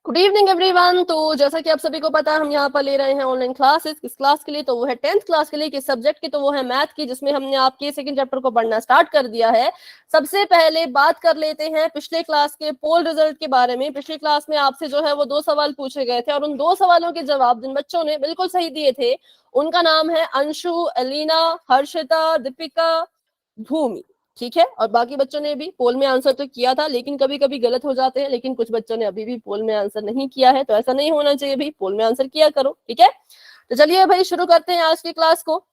Good evening everyone. तो जैसा कि आप सभी को पता है, हम यहाँ पर ले रहे हैं ऑनलाइन क्लासेस। किस क्लास के लिए? तो वो है 10th क्लास के लिए। किस सब्जेक्ट की? तो वो है मैथ की, जिसमें हमने आपके सेकंड चैप्टर को पढ़ना स्टार्ट कर दिया है। सबसे पहले बात कर लेते हैं पिछले क्लास के पोल रिजल्ट के बारे में। पिछले क्लास में आपसे जो है वो 2 सवाल पूछे गए थे और उन 2 सवालों के जवाब जिन बच्चों ने बिल्कुल सही दिए थे उनका नाम है अंशु, एलिना, हर्षिता, दीपिका, भूमि। ठीक है। और बाकी बच्चों ने भी पोल में आंसर तो किया था, लेकिन कभी कभी गलत हो जाते हैं। लेकिन कुछ बच्चों ने अभी भी पोल में आंसर नहीं किया है, तो ऐसा नहीं होना चाहिए भाई, पोल में आंसर किया करो। ठीक है। तो चलिए भाई शुरू करते हैं आज की क्लास को।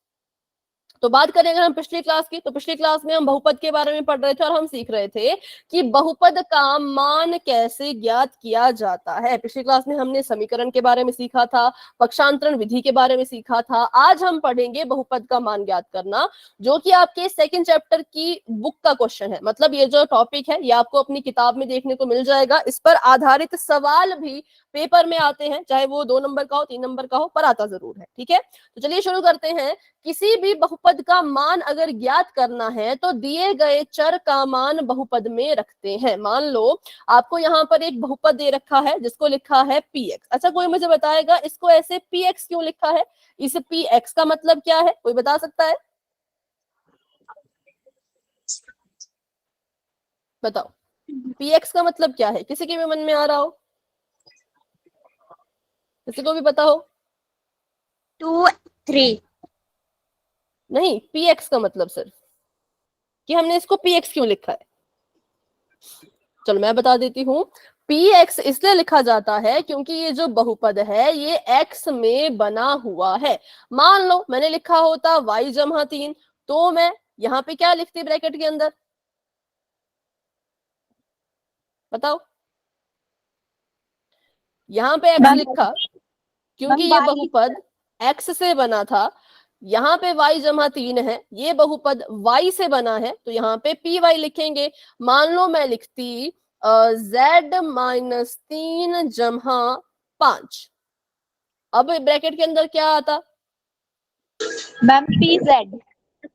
तो बात करें अगर हम पिछली क्लास की, तो पिछली क्लास में हम बहुपद के बारे में पढ़ रहे थे और हम सीख रहे थे कि बहुपद का मान कैसे ज्ञात किया जाता है। पिछली क्लास में हमने समीकरण के बारे में सीखा था, पक्षांतरण विधि के बारे में सीखा था। आज हम पढ़ेंगे बहुपद का मान ज्ञात करना, जो कि आपके सेकंड चैप्टर की बुक का क्वेश्चन है। मतलब ये जो टॉपिक है ये आपको अपनी किताब में देखने को मिल जाएगा। इस पर आधारित सवाल भी पेपर में आते हैं, चाहे वो 2 नंबर का हो, 3 नंबर का हो, पर आता जरूर है। ठीक है। तो चलिए शुरू करते हैं। किसी भी बहुपद का मान अगर ज्ञात करना है तो दिए गए चर का मान बहुपद में रखते हैं। मान लो आपको यहाँ पर एक बहुपद दे रखा है जिसको लिखा है px। अच्छा, कोई मुझे बताएगा इसको ऐसे px क्यों लिखा है? इस px का मतलब क्या है? कोई बता सकता है? बताओ, px का मतलब क्या है? किसी के भी मन में आ रहा हो? किसी को भी पता हो? 2, 3। नहीं, px का मतलब सिर्फ कि हमने इसको px क्यों लिखा है। चलो मैं बता देती हूँ। px इसलिए लिखा जाता है क्योंकि ये जो बहुपद है ये x में बना हुआ है। मान लो मैंने लिखा होता y जमा 3, तो मैं यहाँ पे क्या लिखती ब्रैकेट के अंदर? बताओ। यहाँ पे x लिखा क्योंकि ये बहुपद x से बना था। यहाँ पे y जमा 3 है, ये बहुपद y से बना है, तो यहाँ पे py लिखेंगे। मान लो मैं लिखती z-3 जमा 5। अब ब्रैकेट के अंदर क्या आता? Ma'am pz।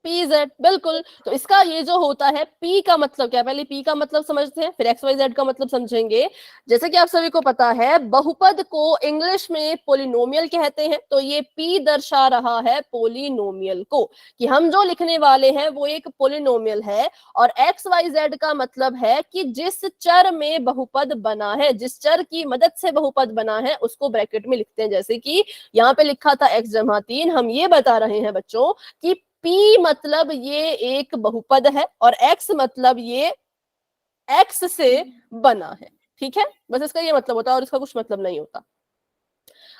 pz, बिल्कुल। तो इसका ये जो होता है p का मतलब क्या है? पहले p का मतलब समझते हैं, फिर xyz का मतलब समझेंगे। जैसे कि आप सभी को पता है बहुपद को इंग्लिश में पोलिनोमियल कहते हैं, तो ये p दर्शा रहा है पोलिनोमियल को, कि हम जो लिखने वाले हैं वो एक पोलिनोमियल है। और xyz का मतलब है कि जिस चर में बहुपद बना है, जिस चर की मदद से बहुपद बना है उसको ब्रैकेट में लिखते हैं। जैसे कि यहाँ पे लिखा था x जमा 3, हम ये बता रहे हैं बच्चों कि p मतलब ये एक बहुपद है और x मतलब ये x से बना है। ठीक है, बस इसका ये मतलब होता है और इसका कुछ मतलब नहीं होता।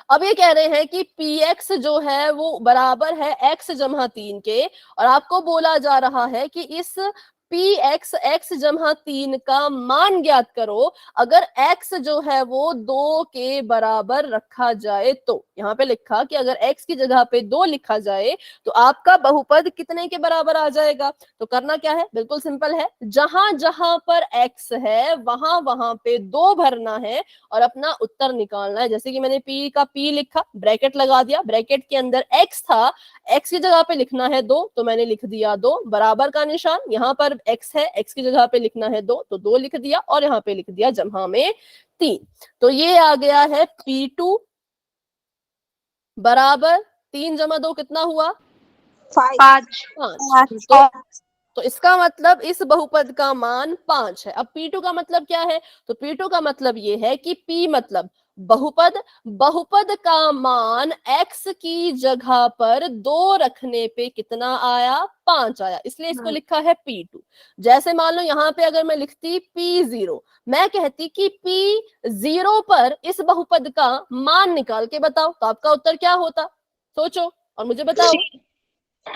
अब ये कह रहे हैं कि px जो है वो बराबर है x जमा 3 के, और आपको बोला जा रहा है कि इस px x जमा 3 का मान ज्ञात करो अगर x जो है वो 2 के बराबर रखा जाए। तो यहाँ पे लिखा कि अगर x की जगह पे 2 लिखा जाए तो आपका बहुपद कितने के बराबर आ जाएगा? तो करना क्या है? बिल्कुल सिंपल है, जहां जहां पर x है वहां वहां पे 2 भरना है और अपना उत्तर निकालना है। जैसे कि मैंने p का p लिखा, ब्रैकेट लगा दिया, ब्रैकेट के अंदर x था, x की जगह पे लिखना है 2, तो मैंने लिख दिया 2, बराबर का निशान, यहाँ पर x है, x की जगह पे लिखना है 2, तो 2 लिख दिया, और यहाँ पे लिख दिया जमा में 3। तो ये आ गया है p2 बराबर 3 जमा 2 कितना हुआ? 5। 5। तो इसका मतलब इस बहुपद का मान 5 है। अब P2 का मतलब क्या है? तो P2 का मतलब ये है कि P मतलब बहुपद, बहुपद का मान x की जगह पर 2 रखने पे कितना आया? 5 आया, इसलिए इसको लिखा है P2। जैसे मान लो यहाँ पे अगर मैं लिखती P0, मैं कहती कि P0 पर इस बहुपद का मान निकाल के बताओ, तो आपका उत्तर क्या होता? सोचो और मुझे बताओ।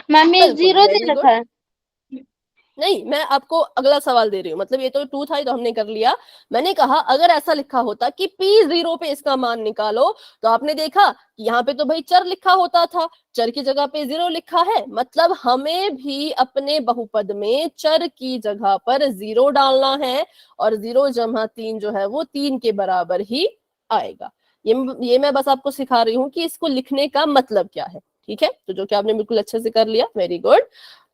मैम ये बिल्कुल, 0 वेरी दे गुड। रखा है। नहीं, मैं आपको अगला सवाल दे रही हूँ। मतलब ये तो 2 था, ये तो हमने कर लिया। मैंने कहा अगर ऐसा लिखा होता कि P0 पे इसका मान निकालो, तो आपने देखा कि यहाँ पे तो भाई चर लिखा होता था, चर की जगह पे 0 लिखा है, मतलब हमें भी अपने बहुपद में चर की जगह पर 0 डालना है, और 0 जमा 3 जो है वो 3 के बराबर ही आएगा। ये मैं बस आपको सिखा रही हूँ कि इसको लिखने का मतलब क्या है। ठीक है, तो जो कि आपने बिल्कुल अच्छे से कर लिया, वेरी गुड।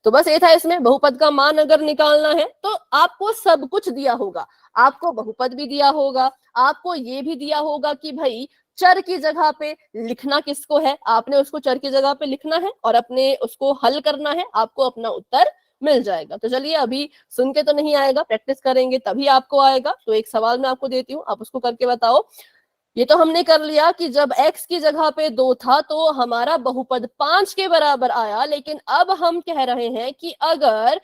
तो बस ये था इसमें, बहुपद का मान अगर निकालना है तो आपको सब कुछ दिया होगा, आपको बहुपद भी दिया होगा, आपको ये भी दिया होगा कि भाई चर की जगह पे लिखना किसको है, आपने उसको चर की जगह पे लिखना है और अपने उसको हल करना है, आपको अपना उत्तर मिल जाएगा। तो चलिए, अभी सुन के तो नहीं आएगा, प्रैक्टिस करेंगे तभी आपको आएगा। तो एक सवाल मैं आपको देती हूँ, आप उसको करके बताओ। ये तो हमने कर लिया कि जब x की जगह पे 2 था तो हमारा बहुपद 5 के बराबर आया, लेकिन अब हम कह रहे हैं कि अगर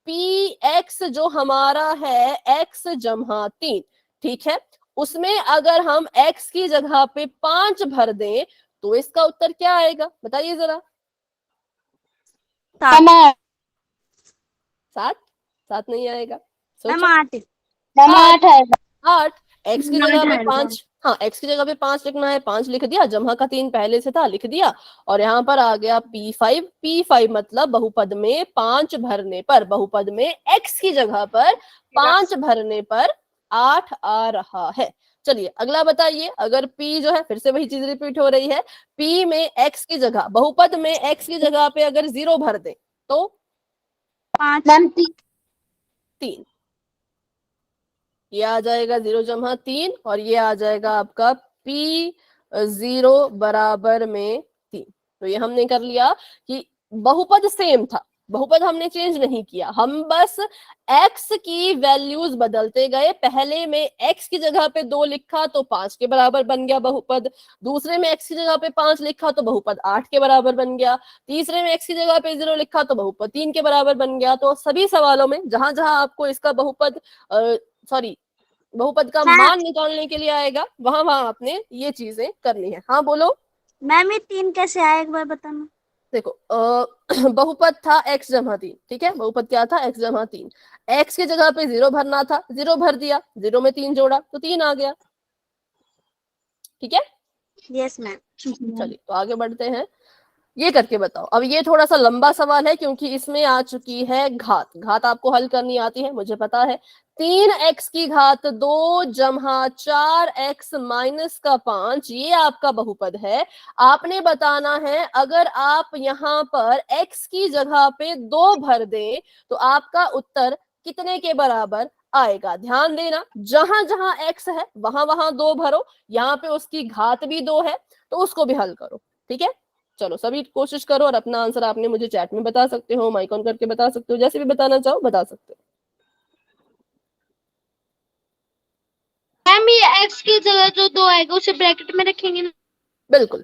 px जो हमारा है x जमा 3, ठीक है, उसमें अगर हम x की जगह पे 5 भर दें तो इसका उत्तर क्या आएगा, बताइए जरा। 7। 7? 7 नहीं आएगा, मैम सोचो। 8। मैम 8 है। 8, x की जगह पे 5, हाँ x की जगह पे 5 लिखना है, 5 लिख दिया, जमा का 3 पहले से था, लिख दिया, और यहाँ पर आ गया p5। p5 मतलब बहुपद में 5 भरने पर, बहुपद में x की जगह पर 5 भरने पर 8 आ रहा है। चलिए अगला बताइए, अगर p जो है, फिर से वही चीज रिपीट हो रही है, p में x की जगह, बहुपद में x की जगह पे अगर 0 भर दे तो 5। मैम 3, ये आ जाएगा 0 जमा 3, और ये आ जाएगा आपका p0 बराबर में 3। तो ये हमने कर लिया कि बहुपद सेम था, बहुपद हमने चेंज नहीं किया, हम बस x की वैल्यूज बदलते गए। पहले में x की जगह पे 2 लिखा तो 5 के बराबर बन गया बहुपद, दूसरे में x की जगह पे 5 लिखा तो बहुपद 8 के बराबर बन गया, तीसरे में x की जगह पे 0 लिखा तो बहुपद 3 के बराबर बन गया। तो सभी सवालों में जहां जहां आपको इसका बहुपद बहुपद का मान निकालने के लिए आएगा, वहां वहां आपने ये चीजें करनी है। हाँ बोलो। मैम ये 3 कैसे आया, एक बार बताना। देखो बहुपद था x जमा 3, ठीक है, बहुपद क्या था, x जमा 3, x की जगह पे 0 भरना था, 0 भर दिया, 0 में 3 जोड़ा तो 3 आ गया, ठीक है। Yes ma'am. चलिए तो आगे बढ़ते हैं, ये करके बताओ। अब ये थोड़ा सा लंबा सवाल है क्योंकि इसमें आ चुकी है घात, घात आपको हल करनी आती है, मुझे पता है। 3x की घात 2 जमा 4x माइनस का 5, ये आपका बहुपद है। आपने बताना है अगर आप यहाँ पर x की जगह पे 2 भर दें तो आपका उत्तर कितने के बराबर आएगा। ध्यान देना, जहां जहां x है वहां वहां 2 भरो, यहाँ पे उसकी घात भी 2 है तो उसको भी हल करो, ठीक है। चलो सभी कोशिश करो, और अपना आंसर आपने मुझे चैट में बता सकते हो, माइक ऑन करके बता सकते हो, जैसे भी बताना चाहो बता सकते हो। मैम ये x की जगह जो 2 आएगा उसे ब्रैकेट में रखेंगे ना? बिल्कुल,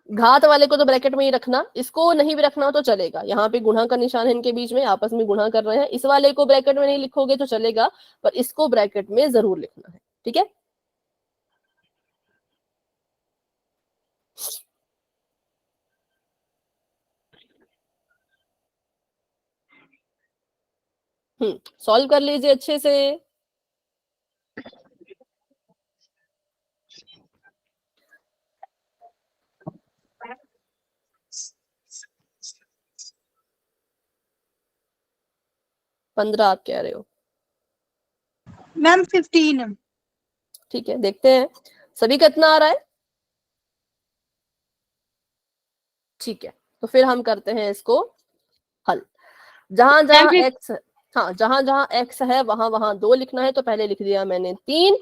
घात वाले को तो ब्रैकेट में ही रखना, इसको नहीं भी रखना तो चलेगा, यहाँ पे गुणा का निशान है इनके बीच में, आपस में गुणा कर रहे हैं, इस वाले को ब्रैकेट में नहीं लिखोगे तो चलेगा, पर इसको ब्रैकेट में जरूर लिखना है, ठीक है। सॉल्व कर लीजिए अच्छे से। पंद्रह आप कह रहे हो? मैम 15। ठीक है, देखते हैं सभी का कितना आ रहा है। ठीक है, तो फिर हम करते हैं इसको हल। जहां जहां x, हाँ जहां जहां x है वहां वहां 2 लिखना है, तो पहले लिख दिया मैंने 3,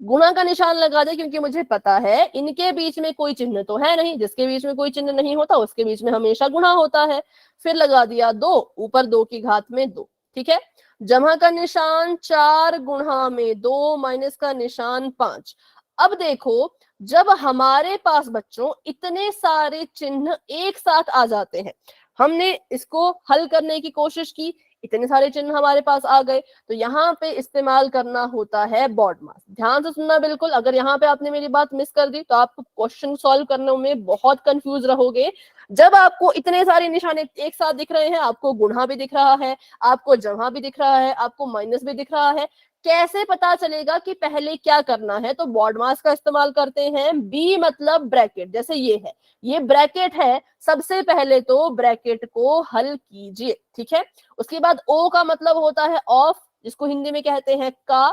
गुणा का निशान लगा दे क्योंकि मुझे पता है इनके बीच में कोई चिन्ह तो है नहीं, जिसके बीच में कोई चिन्ह नहीं होता उसके बीच में हमेशा गुणा होता है। फिर लगा दिया 2, ऊपर 2 की घात में 2, ठीक है। जमा का निशान 4 गुणा में 2 माइनस का निशान 5। अब देखो, जब हमारे पास बच्चों इतने सारे चिन्ह एक साथ आ जाते हैं, हमने इसको हल करने की कोशिश की, इतने सारे चिन्ह हमारे पास आ गए, तो यहाँ पे इस्तेमाल करना होता है BODMAS। ध्यान से सुनना बिल्कुल, अगर यहाँ पे आपने मेरी बात मिस कर दी तो आप क्वेश्चन सॉल्व करने में बहुत कंफ्यूज रहोगे। जब आपको इतने सारे निशान एक साथ दिख रहे हैं, आपको गुणा भी दिख रहा है, आपको जमा भी दिख रहा है, आपको माइनस भी दिख रहा है, कैसे पता चलेगा कि पहले क्या करना है? तो BODMAS का इस्तेमाल करते हैं। B मतलब ब्रैकेट, जैसे ये है, ये ब्रैकेट है, सबसे पहले तो ब्रैकेट को हल कीजिए, ठीक है। उसके बाद O का मतलब होता है ऑफ, जिसको हिंदी में कहते हैं का,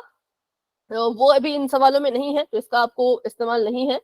वो अभी इन सवालों में नहीं है तो इसका आपको इस्तेमाल नहीं है।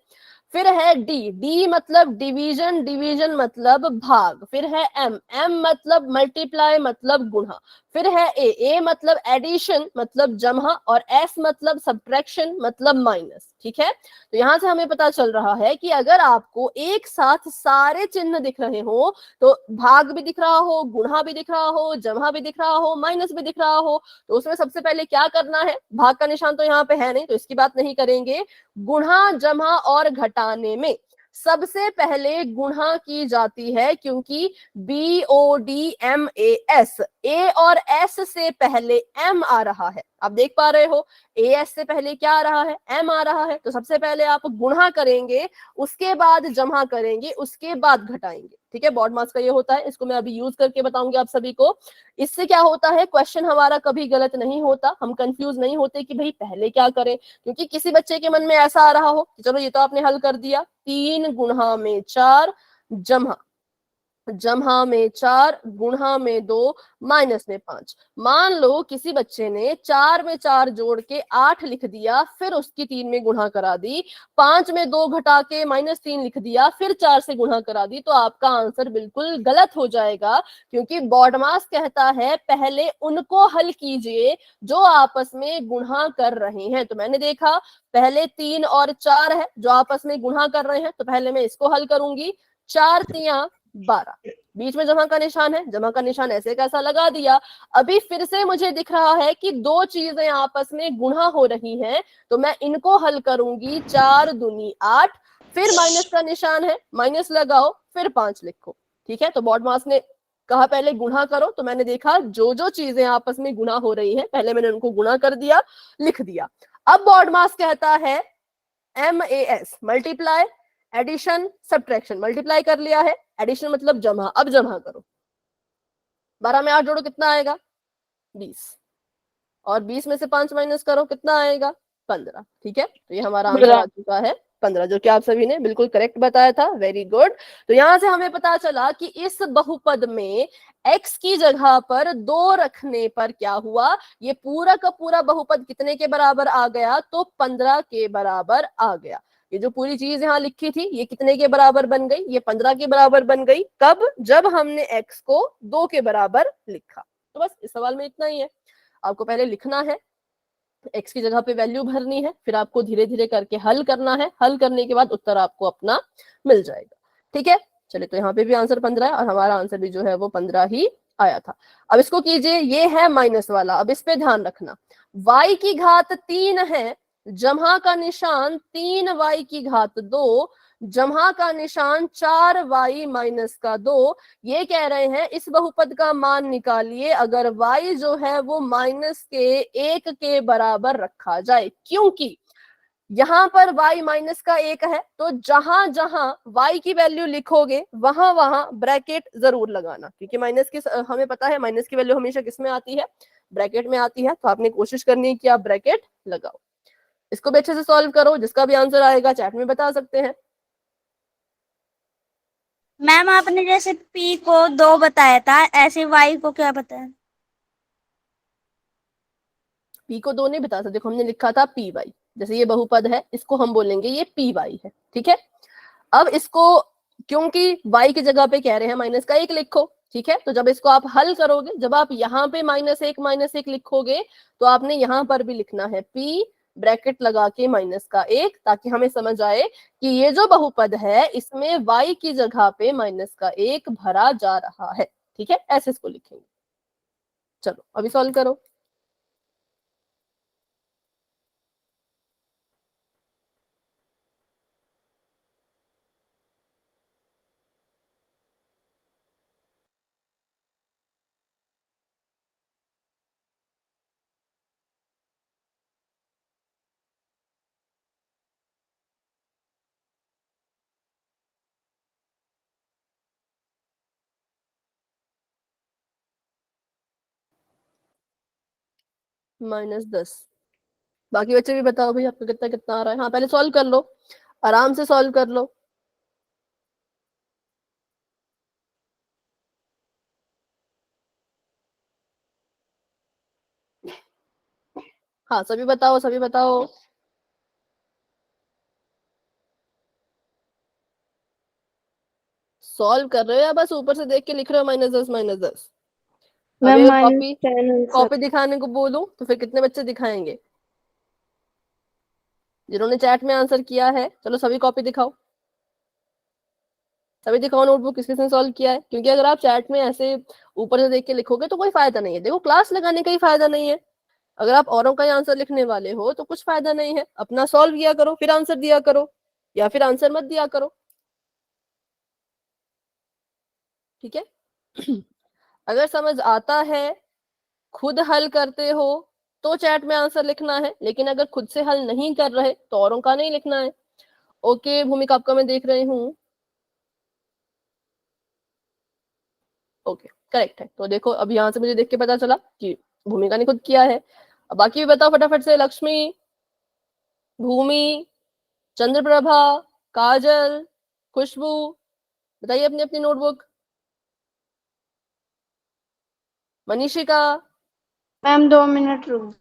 फिर है डी, डी मतलब डिवीजन, डिवीजन मतलब भाग। फिर है एम, एम मतलब मल्टीप्लाई मतलब गुणा। फिर है ए मतलब एडिशन मतलब जमा, और एस मतलब सब्ट्रैक्शन मतलब माइनस। ठीक है, तो यहां से हमें पता चल रहा है कि अगर आपको एक साथ सारे चिन्ह दिख रहे हो, तो भाग भी दिख रहा हो, गुणा भी दिख रहा हो, जमा भी दिख रहा हो, माइनस भी दिख रहा हो, तो उसमें सबसे पहले क्या करना है, भाग का निशान तो यहाँ पे है नहीं तो इसकी बात नहीं करेंगे। गुणा जमा और घटाने में सबसे पहले गुणा की जाती है, क्योंकि BODMAS, ए और एस से पहले एम आ रहा है। आप देख पा रहे हो, ए एस से पहले क्या आ रहा है, एम आ रहा है। तो सबसे पहले आप गुणा करेंगे, उसके बाद जमा करेंगे, उसके बाद घटाएंगे। ठीक है, बॉड मास का ये होता है, इसको मैं अभी यूज करके बताऊंगी आप सभी को। इससे क्या होता है, क्वेश्चन हमारा कभी गलत नहीं होता, हम कंफ्यूज नहीं होते कि भाई पहले क्या करें। क्योंकि किसी बच्चे के मन में ऐसा आ रहा हो कि चलो ये तो आपने हल कर दिया, 3 गुणा में 4 जमा, जमा में 4 गुणा में 2 माइनस में 5। मान लो किसी बच्चे ने 4 में 4 जोड़ के 8 लिख दिया, फिर उसकी 3 में गुणा करा दी, 5 में 2 घटा के -3 लिख दिया, फिर 4 से गुणा करा दी, तो आपका आंसर बिल्कुल गलत हो जाएगा। क्योंकि बॉडमास कहता है पहले उनको हल कीजिए जो आपस में गुणा कर रहे हैं। तो मैंने देखा पहले 3 और 4 है जो आपस में गुणा कर रहे हैं, तो पहले मैं इसको हल करूंगी। 4 तिया 12, बीच में जमा का निशान है, जमा का निशान ऐसे कैसा लगा दिया। अभी फिर से मुझे दिख रहा है कि दो चीजें आपस में गुणा हो रही हैं, तो मैं इनको हल करूंगी। 4 दूनी 8, फिर माइनस का निशान है, माइनस लगाओ, फिर 5 लिखो। ठीक है, तो बॉड मास ने कहा पहले गुणा करो, तो मैंने देखा जो जो चीजें आपस में गुणा हो रही हैं पहले मैंने उनको गुणा कर दिया, लिख दिया। अब बॉड मास कहता है MAS, multiply, addition, subtraction. Multiply कर लिया है, एडिशन मतलब जमा, अब जमा करो। 12 में 8 जोड़ो कितना आएगा, 20, और 20 में से 5 माइनस करो कितना आएगा, 15। ठीक है, तो ये हमारा आंसर आ चुका है 15, जो कि आप सभी ने बिल्कुल करेक्ट बताया था, वेरी गुड। तो यहां से हमें पता चला कि इस बहुपद में x की जगह पर 2 रखने पर क्या हुआ, ये पूरा का पूरा बहुपद कितने के बराबर आ गया, तो 15 के बराबर आ गया। ये जो पूरी चीज यहाँ लिखी थी ये कितने के बराबर बन गई, ये 15 के बराबर बन गई। कब, जब हमने x को 2 के बराबर लिखा। तो बस इस सवाल में इतना ही है, आपको पहले लिखना है, x की जगह पे वैल्यू भरनी है, फिर आपको धीरे धीरे करके हल करना है, हल करने के बाद उत्तर आपको अपना मिल जाएगा। ठीक है, चलिए, तो यहाँ पे भी आंसर 15 है और हमारा आंसर भी जो है वो 15 ही आया था। अब इसको कीजिए, ये है माइनस वाला, अब इस पे ध्यान रखना। y की घात 3 है, जमा का निशान 3y की घात 2, जमा का निशान 4y माइनस का 2। ये कह रहे हैं इस बहुपद का मान निकालिए अगर y जो है वो -1 के बराबर रखा जाए। क्योंकि यहां पर y -1 है, तो जहां जहां y की वैल्यू लिखोगे वहां वहां ब्रैकेट जरूर लगाना, क्योंकि माइनस की हमें पता है माइनस की वैल्यू हमेशा किस में आती है, ब्रैकेट में आती है। तो आपने कोशिश करनी है कि आप ब्रैकेट लगाओ। इसको भी अच्छे से सॉल्व करो, जिसका भी आंसर आएगा चैट में बता सकते हैं। मैम आपने जैसे P को 2 बताया था, ऐसे Y को क्या बताया? P को 2 नहीं बता सकते, देखो हमने लिखा था PY, जैसे ये बहुपद है इसको हम बोलेंगे ये PY है। ठीक है, अब इसको क्योंकि y की जगह पे कह रहे हैं -1 लिखो। ठीक है, तो जब इसको आप हल करोगे, जब आप यहाँ पे -1 लिखोगे, तो आपने यहाँ पर भी लिखना है p ब्रैकेट लगा के -1, ताकि हमें समझ आए कि ये जो बहुपद है इसमें y की जगह पे -1 भरा जा रहा है। ठीक है, ऐसे इसको लिखेंगे। चलो अभी सॉल्व करो। -10। बाकी बच्चे भी बताओ भाई आपको कितना कितना आ रहा है। हाँ पहले सॉल्व कर लो, आराम से सॉल्व कर लो। हाँ सभी बताओ, सभी बताओ। सॉल्व कर रहे हो या बस ऊपर से देख के लिख रहे हो -10 -10? मैम अगर -10 कॉपी आंसर। कॉपी दिखाने को बोलूं तो फिर कितने बच्चे दिखाएंगे? जिन्होंने चैट में आंसर किया है चलो सभी कॉपी दिखाओ, सभी दिखाओ नोटबुक किस किसने सॉल्व किया है। क्योंकि अगर आप चैट में ऐसे ऊपर से देख के लिखोगे तो कोई फायदा नहीं है। देखो क्लास लगाने का ही फायदा नहीं है। अगर आप औरों का ही आंसर लिखने वाले हो तो कुछ फायदा नहीं है। अपना सॉल्व किया करो फिर आंसर दिया करो, या फिर आंसर मत दिया करो, ठीक है। अगर समझ आता है, खुद हल करते हो तो चैट में आंसर लिखना है, लेकिन अगर खुद से हल नहीं कर रहे तो औरों का नहीं लिखना है। ओके भूमिका आपका मैं देख रही हूँ। ओके करेक्ट है। तो देखो अब यहाँ से मुझे देख के पता चला कि भूमिका ने खुद किया है। अब बाकी भी बताओ फटाफट से। लक्ष्मी, भूमि, चंद्रप्रभा, काजल, खुशबू, बताइए अपनी अपनी नोटबुक। मनीषिका, मैम 2 मिनट रुक।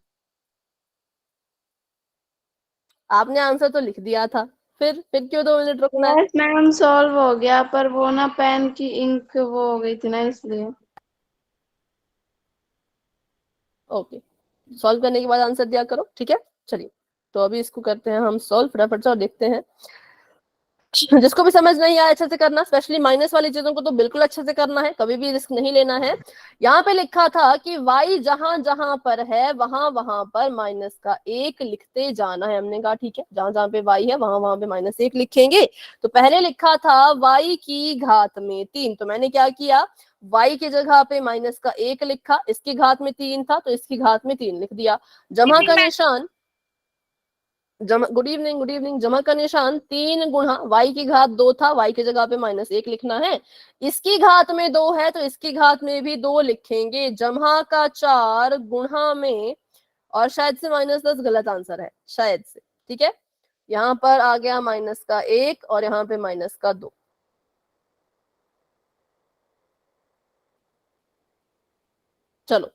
आपने आंसर तो लिख दिया था, फिर क्यों 2 मिनट रुकना है? यस मैम सॉल्व हो गया, पर वो ना पेन की इंक वो हो गई थी ना, इसलिए। ओके सॉल्व करने के बाद आंसर दिया करो, ठीक है। चलिए तो अभी इसको करते हैं हम सॉल्व फटाफट से और देखते हैं। जिसको भी समझ नहीं आया अच्छे से करना, स्पेशली माइनस वाली चीजों को तो बिल्कुल अच्छे से करना है, कभी भी रिस्क नहीं लेना है। यहाँ पे लिखा था कि y जहां जहां पर है वहां वहां पर -1 लिखते जाना है। हमने कहा ठीक है, जहां जहां पे y है वहां वहां पे -1 लिखेंगे। तो पहले लिखा था y की घात में 3, तो मैंने क्या किया, y की जगह पे -1 लिखा, इसकी घात में 3 था तो इसकी घात में 3 लिख दिया। जमा का निशान, गुड इवनिंग गुड इवनिंग, जमा का निशान 3 गुणा y की घात 2 था, y की जगह पे -1 लिखना है। इसकी घात में 2 है तो इसकी घात में भी 2 लिखेंगे। जमा का 4 गुणा में, और शायद से -10 गलत आंसर है, शायद से, ठीक है। यहाँ पर आ गया -1 और यहाँ पे -2। चलो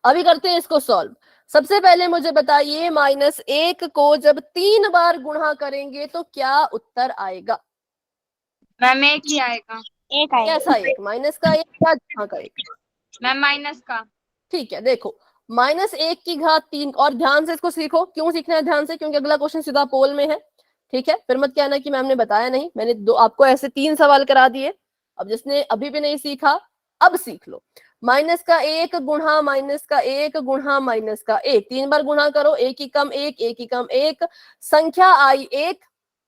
अभी करते हैं इसको सॉल्व। सबसे पहले मुझे बताइए -1 को जब 3 बार गुणा करेंगे तो क्या उत्तर आएगा? मैम एक ही आएगा। एक आएगा। कैसा एक? माइनस का एक या जहाँ का एक? मैम माइनस का। ठीक है देखो, -1 की घात 3, और ध्यान से इसको सीखो। क्यों सीखना है ध्यान से? क्योंकि अगला क्वेश्चन सीधा पोल में है, ठीक है। फिर मत कहना कि मैम ने बताया नहीं, मैंने आपको ऐसे 3 सवाल करा दिए। अब जिसने अभी भी नहीं सीखा अब सीख लो। -1 गुणा -1 गुणा -1, 3 बार गुणा करो, एक ही कम एक, एक ही कम एक, संख्या आई 1।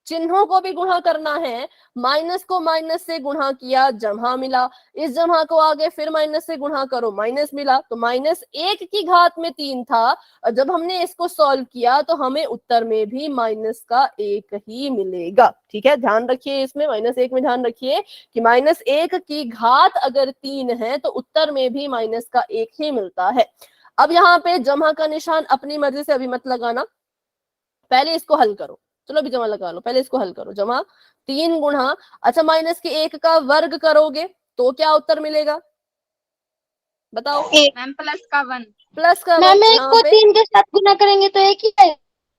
चिन्हों को भी गुणा करना है, माइनस को माइनस से गुणा किया जमा मिला, इस जमा को आगे फिर माइनस से गुणा करो माइनस मिला, तो -1 की घात में 3 था। और जब हमने इसको सॉल्व किया तो हमें उत्तर में भी -1 ही मिलेगा, ठीक है। ध्यान रखिए इसमें, -1 में ध्यान रखिए कि -1 की घात अगर 3 है तो उत्तर में भी -1 ही मिलता है। अब यहाँ पे जमा का निशान अपनी मर्जी से अभी मत लगाना, पहले इसको हल करो। चलो अभी जमा लगा लो, पहले इसको हल करो। जमा 3 गुणा, अच्छा -1 का वर्ग करोगे तो क्या उत्तर मिलेगा बताओ? मैम प्लस का 1। प्लस का 1। मैम एक यहाँ को पे 3 के साथ गुना करेंगे तो एक ही है।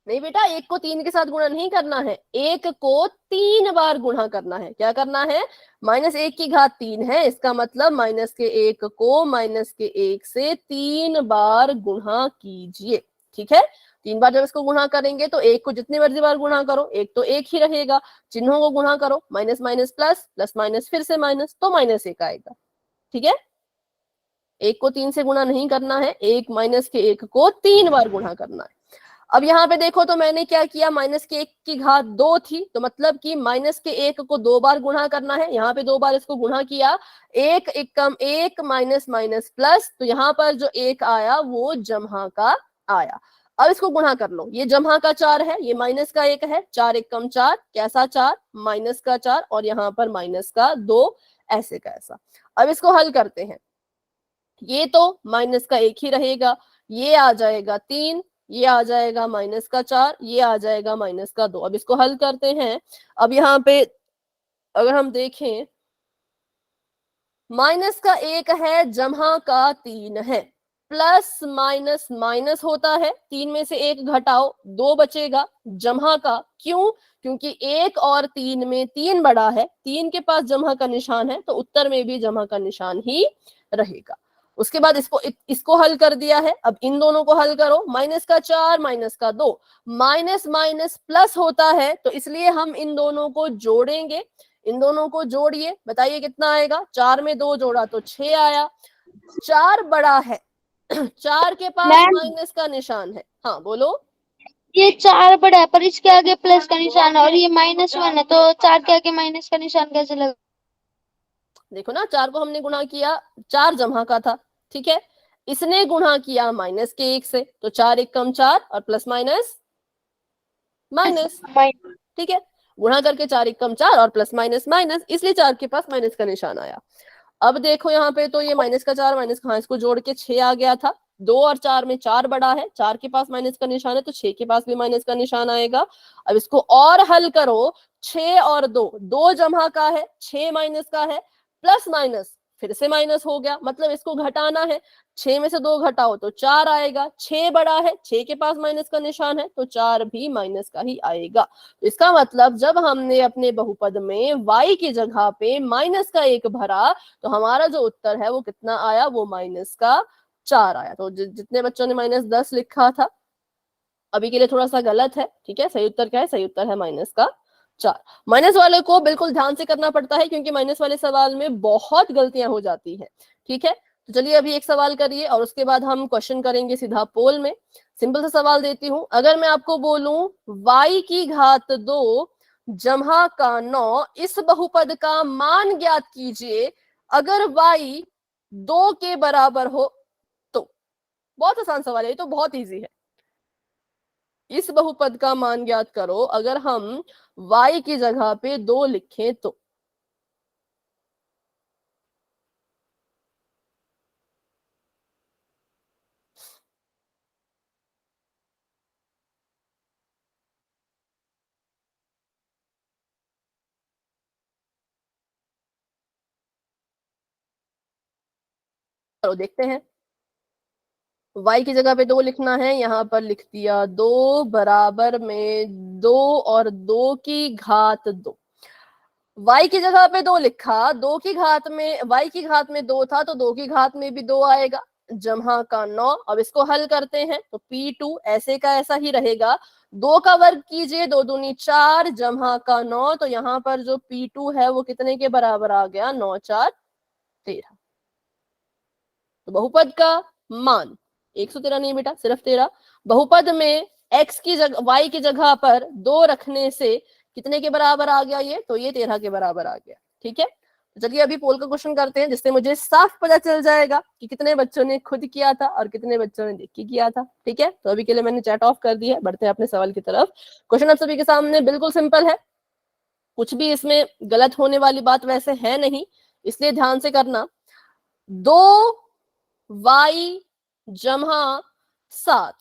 नहीं बेटा, 1 को 3 के साथ गुणा नहीं करना है, 1 को 3 बार गुणा करना है। क्या करना है? -1 की घात 3 है, इसका मतलब -1 को -1 से 3 बार गुणा कीजिए, ठीक है। 3 बार जब इसको गुणा करेंगे तो 1 को जितनी मर्जी बार गुणा करो, 1 तो 1 ही रहेगा। चिन्हों को गुणा करो, minus minus plus, plus minus फिर से माइनस, तो -1 आएगा, ठीक है। 1 को 3 से गुणा नहीं करना है, 1 -1 को 3 बार गुणा करना है। अब यहाँ पे देखो तो मैंने क्या किया, -1 की घात 2 थी, तो मतलब कि -1 को 2 बार गुणा करना है। यहाँ पे 2 बार इसको गुणा किया, 1 एकम 1 माइनस माइनस प्लस, तो यहाँ पर जो 1 आया वो जमा का आया। अब इसको गुणा कर लो, ये जमा का 4 है, ये माइनस का 1 है, 4 एकम 4, कैसा 4? माइनस का 4, और यहाँ पर -2, ऐसे का ऐसा। अब इसको हल करते हैं, ये तो माइनस का 1 ही रहेगा, ये आ जाएगा 3, ये आ जाएगा -4, ये आ जाएगा -2। अब इसको हल करते हैं। अब यहाँ पे अगर हम देखें, -1 है, जमा का 3 है, प्लस माइनस माइनस होता है, 3 में से 1 घटाओ, 2 बचेगा जमा का। क्यों? क्योंकि 1 और 3 में 3 बड़ा है, 3 के पास जमा का निशान है, तो उत्तर में भी जमा का निशान ही रहेगा। उसके बाद इसको हल कर दिया है, अब इन दोनों को हल करो। माइनस का 4 माइनस का 2, माइनस माइनस प्लस होता है, तो इसलिए हम इन दोनों को जोड़ेंगे। इन दोनों को जोड़िए, बताइए कितना आएगा। 4 में 2 जोड़ा तो 6 आया। 4 बड़ा है, 4 के पास मैम माइनस का निशान है। हाँ बोलो। ये 4 बड़ा है पर इसके आगे प्लस का निशान है और ये -1 है, तो 4 के आगे माइनस का निशान कैसे लगा? देखो ना, 4 को हमने गुणा किया, 4 जमा का था, ठीक है। इसने गुणा किया माइनस के 1 से, तो 4 1 कम 4 और प्लस माइनस माइनस, ठीक है। गुणा करके 4 1 कम 4 और प्लस माइनस माइनस, इसलिए 4 के पास माइनस का निशान आया। अब देखो यहाँ पे तो ये माइनस का 4 माइनस, हाँ इसको जोड़ के 6 आ गया था। 2 और 4 में 4 बड़ा है, 4 के पास माइनस का निशान है, तो 6 के पास भी माइनस का निशान आएगा। अब इसको और हल करो, 6 और 2, 2 जमा का है, 6 माइनस का है, प्लस माइनस फिर से माइनस हो गया, मतलब इसको घटाना है। 6 में से 2 घटाओ तो 4 आएगा। 6 बड़ा है, 6 के पास माइनस का निशान है, तो 4 भी माइनस का ही आएगा। इसका मतलब जब हमने अपने बहुपद में y की जगह पे माइनस का 1 भरा, तो हमारा जो उत्तर है वो कितना आया, वो -4 आया। तो जितने बच्चों ने -10 लिखा था, अभी के लिए थोड़ा सा गलत है, ठीक है। सही उत्तर क्या है? सही उत्तर है -4। माइनस वाले को बिल्कुल ध्यान से करना पड़ता है, क्योंकि माइनस वाले सवाल में बहुत गलतियां हो जाती हैं, ठीक है। तो चलिए अभी एक सवाल करिए और उसके बाद हम क्वेश्चन करेंगे सीधा पोल में। सिंपल सा सवाल देती हूँ, अगर मैं आपको बोलूं y की घात 2 जमा का 9 इस बहुपद का मान ज्ञात कीजिए अगर y 2 के बराबर हो तो। बहुत आसान सवाल है, ये तो बहुत इजी है। इस बहुपद का मान ज्ञात करो अगर हम y की जगह पे 2 लिखें तो। चलो देखते हैं। y की जगह पे 2 लिखना है, यहां पर लिख दिया 2 बराबर में 2 और 2 की घात 2। y की जगह पे 2 लिखा, 2 की घात में, y की घात में 2 था तो 2 की घात में भी 2 आएगा, जमा का 9। अब इसको हल करते हैं तो p2 ऐसे का ऐसा ही रहेगा। 2 का वर्ग कीजिए, 2 दूनी 4 जमा का 9, तो यहाँ पर जो p2 है वो कितने के बराबर आ गया, 9 4 13। तो बहुपद का मान 113 नहीं बेटा, सिर्फ 13। बहुपद में x की जगह, y की जगह पर 2 रखने से कितने के बराबर आ गया ये, तो ये 13 के बराबर आ गया, ठीक है। तो चलिए अभी पोल का क्वेश्चन करते हैं, जिससे मुझे साफ पता चल जाएगा कि कितने बच्चों ने खुद किया था और कितने बच्चों ने देख के किया था, ठीक है। तो अभी के लिए मैंने चैट ऑफ कर दिया है, बढ़ते हैं अपने सवाल की तरफ। क्वेश्चन आप सभी के सामने बिल्कुल सिंपल है, कुछ भी इसमें गलत होने वाली बात वैसे है नहीं, इसलिए ध्यान से करना। 2y जमा 7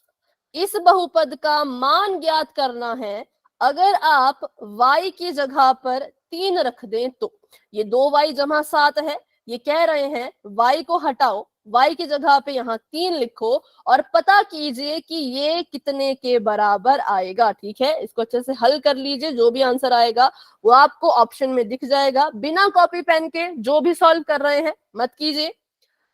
इस बहुपद का मान ज्ञात करना है अगर आप y की जगह पर 3 रख दें तो। ये 2y जमा 7 है, ये कह रहे हैं y को हटाओ, y की जगह पे यहाँ 3 लिखो और पता कीजिए कि ये कितने के बराबर आएगा, ठीक है। इसको अच्छे से हल कर लीजिए, जो भी आंसर आएगा वो आपको ऑप्शन में दिख जाएगा। बिना कॉपी पेन के जो भी सॉल्व कर रहे हैं मत कीजिए,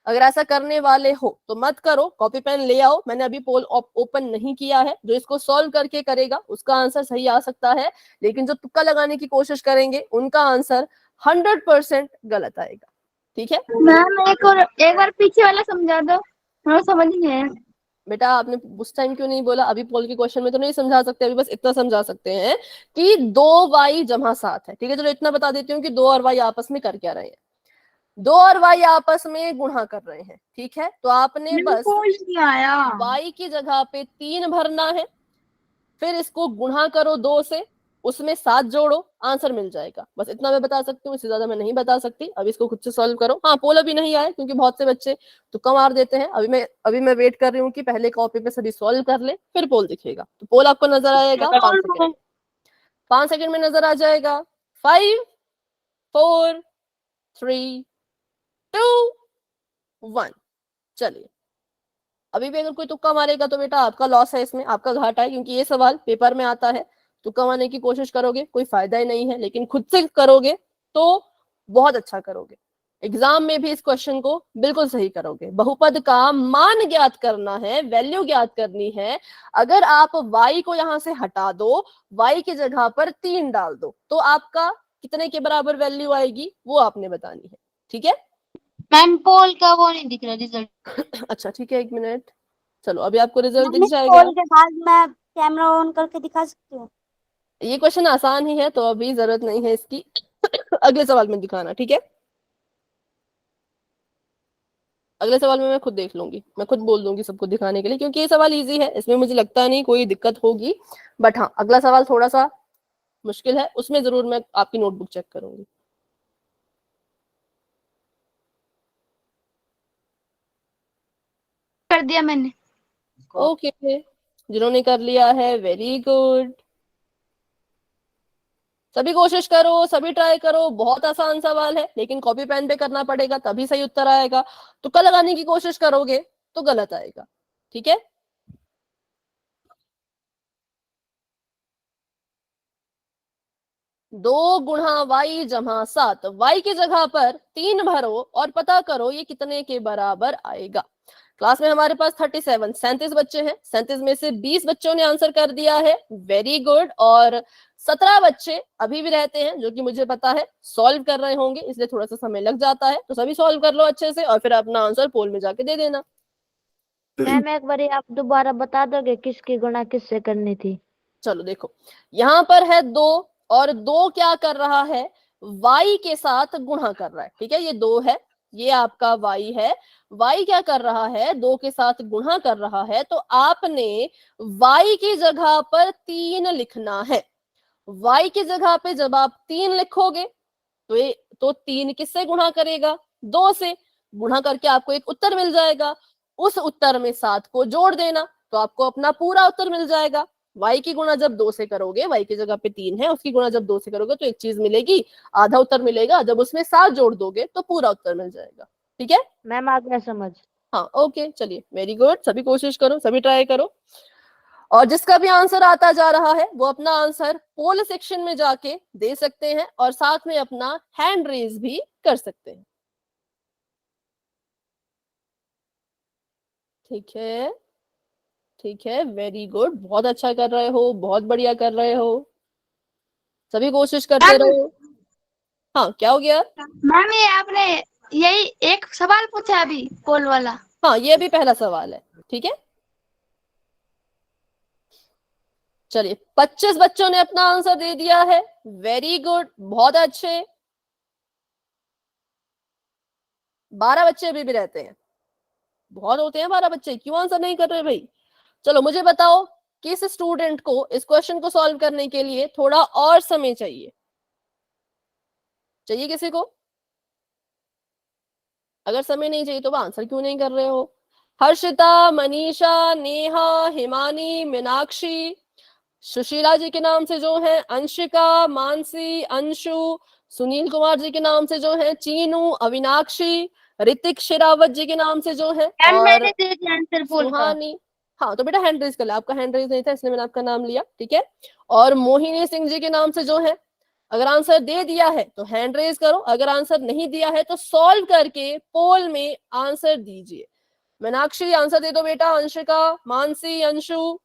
अगर ऐसा करने वाले हो तो मत करो, कॉपी पेन ले आओ। मैंने अभी पोल ओपन नहीं किया है, जो इसको सॉल्व करके करेगा उसका आंसर सही आ सकता है, लेकिन जो तुक्का लगाने की कोशिश करेंगे उनका आंसर 100% गलत आएगा, ठीक है। मैम एक बार पीछे वाला समझा दो, हम समझ नहीं आया। बेटा आपने उस टाइम क्यों नहीं बोला, अभी पोल के क्वेश्चन में तो नहीं समझा सकते, अभी बस इतना समझा सकते हैं कि 2y जमा 7 है, ठीक है। चलो इतना बता देती हूँ कि 2 और y आपस में कर क्या रहे हैं। 2 और y आपस में गुणा कर रहे हैं, ठीक है। तो आपने बस y की जगह पे 3 भरना है, फिर इसको गुणा करो 2 से, उसमें 7 जोड़ो, आंसर मिल जाएगा। बस इतना मैं बता सकती हूँ, इससे ज्यादा मैं नहीं बता सकती। अब इसको खुद से सॉल्व करो। हाँ पोल अभी नहीं आए क्योंकि बहुत से बच्चे तुक्का मार देते हैं। अभी मैं वेट कर रही हूँ कि पहले कॉपी पे सभी सॉल्व कर ले, फिर पोल दिखेगा। तो पोल आपको नजर आएगा 5 सेकंड, 5 सेकंड में नजर आ जाएगा। 5 4 3 2 1, चलिए अभी भी अगर कोई तुक्का मारेगा तो बेटा आपका लॉस है, इसमें आपका घाटा है, क्योंकि ये सवाल पेपर में आता है। तुक्का मारने की कोशिश करोगे कोई फायदा ही नहीं है, लेकिन खुद से करोगे तो बहुत अच्छा करोगे। एग्जाम में भी इस क्वेश्चन को बिल्कुल सही करोगे। बहुपद का मान ज्ञात करना है, वैल्यू ज्ञात करनी है। अगर आप y को यहां से हटा दो, y की जगह पर 3 डाल दो, तो आपका कितने के बराबर वैल्यू आएगी वो आपने बतानी है। ठीक है? मैम पोल का वो नहीं दिख रहा रिजल्ट। अच्छा ठीक है, 1 मिनट। चलो अभी आपको रिजल्ट दिख मैम जाएगा। कॉल के बाद मैं कैमरा ऑन करके दिखा सकती हूँ? ये क्वेश्चन आसान ही है तो अभी जरूरत नहीं है इसकी। अगले सवाल में दिखाना, ठीक है? अगले सवाल में मैं खुद देख लूंगी, मैं खुद बोल दूंगी सबको दिखाने के लिए, क्योंकि ये सवाल इजी है, इसमें मुझे लगता नहीं कोई दिक्कत होगी। बट हाँ, अगला सवाल थोड़ा सा मुश्किल है, उसमें जरूर मैं आपकी नोटबुक चेक करूंगी। कर दिया मैंने। ओके, जिन्होंने कर लिया है वेरी गुड। सभी कोशिश करो, सभी ट्राई करो। बहुत आसान सवाल है, लेकिन कॉपी पेन पे करना पड़ेगा तभी सही उत्तर आएगा। तुक्का लगाने की कोशिश करोगे तो गलत आएगा। ठीक है? दो गुणा वाई जमा 7, वाई की जगह पर 3 भरो और पता करो ये कितने के बराबर आएगा। क्लास में हमारे पास 37 बच्चे हैं। 37 में से 20 बच्चों ने आंसर कर दिया है, वेरी गुड। और 17 बच्चे अभी भी रहते हैं, जो कि मुझे पता है सॉल्व कर रहे होंगे, इसलिए थोड़ा सा समय लग जाता है। तो सभी सॉल्व कर लो अच्छे से और फिर अपना आंसर पोल में जाके दे देना। मैम एक बार आप दोबारा बता दोगे किसकी गुणा किससे करनी थी? चलो देखो, यहां पर है 2 और 2 क्या कर रहा है, y के साथ गुणा कर रहा है। ठीक है, ये 2 है, ये आपका y है। y क्या कर रहा है, 2 के साथ गुणा कर रहा है। तो आपने y की जगह पर 3 लिखना है। y की जगह पे जब आप 3 लिखोगे तो ये तो 3 किससे गुणा करेगा, 2 से। गुणा करके आपको एक उत्तर मिल जाएगा, उस उत्तर में 7 को जोड़ देना तो आपको अपना पूरा उत्तर मिल जाएगा। y की गुणा जब 2 से करोगे, y की जगह पे 3 है, उसकी गुणा जब 2 से करोगे तो एक चीज मिलेगी, आधा उत्तर मिलेगा। जब उसमें 7 जोड़ दोगे तो पूरा उत्तर मिल जाएगा। ठीक है? मैम आ गया समझ। हाँ ओके, चलिए वेरी गुड। सभी कोशिश करो, सभी ट्राई करो। और जिसका भी आंसर आता जा रहा है वो अपना आंसर पोल सेक्शन में जाके दे सकते हैं और साथ में अपना हैंड रेज भी कर सकते हैं। ठीक है, ठीक है, वेरी गुड, बहुत अच्छा कर रहे हो, बहुत बढ़िया कर रहे हो। सभी कोशिश करते रहो। हाँ क्या हो गया? मैम ये आपने यही एक सवाल पूछा अभी पोल वाला? हाँ ये भी पहला सवाल है। ठीक है, चलिए 25 बच्चों ने अपना आंसर दे दिया है, वेरी गुड, बहुत अच्छे। 12 बच्चे अभी भी रहते हैं, बहुत होते हैं 12 बच्चे, क्यों आंसर नहीं कर रहे भाई? चलो मुझे बताओ, किस स्टूडेंट को इस क्वेश्चन को सॉल्व करने के लिए थोड़ा और समय चाहिए? चाहिए किसी को? अगर समय नहीं चाहिए तो वह आंसर क्यों नहीं कर रहे हो? हर्षिता, मनीषा, नेहा, हिमानी, मीनाक्षी, सुशीला जी के नाम से जो है अंशिका, मानसी, अंशु, सुनील कुमार जी के नाम से जो है चीनू, अविनाक्षी, ऋतिक शेरावत जी के नाम से जो है, मैम और मैंने दे दिया आंसर पोल का। सुहानी। हाँ तो बेटा हैंड रेज कर ले, आपका हैंड रेज नहीं था इसलिए मैंने आपका नाम लिया। ठीक है, और मोहिनी सिंह जी के नाम से जो है, अगर आंसर दे दिया है तो हैंड रेज करो, अगर आंसर नहीं दिया है तो सॉल्व करके पोल में आंसर दीजिए। मीनाक्षी आंसर दे दो बेटा, अंशिका, मानसी, अंशु,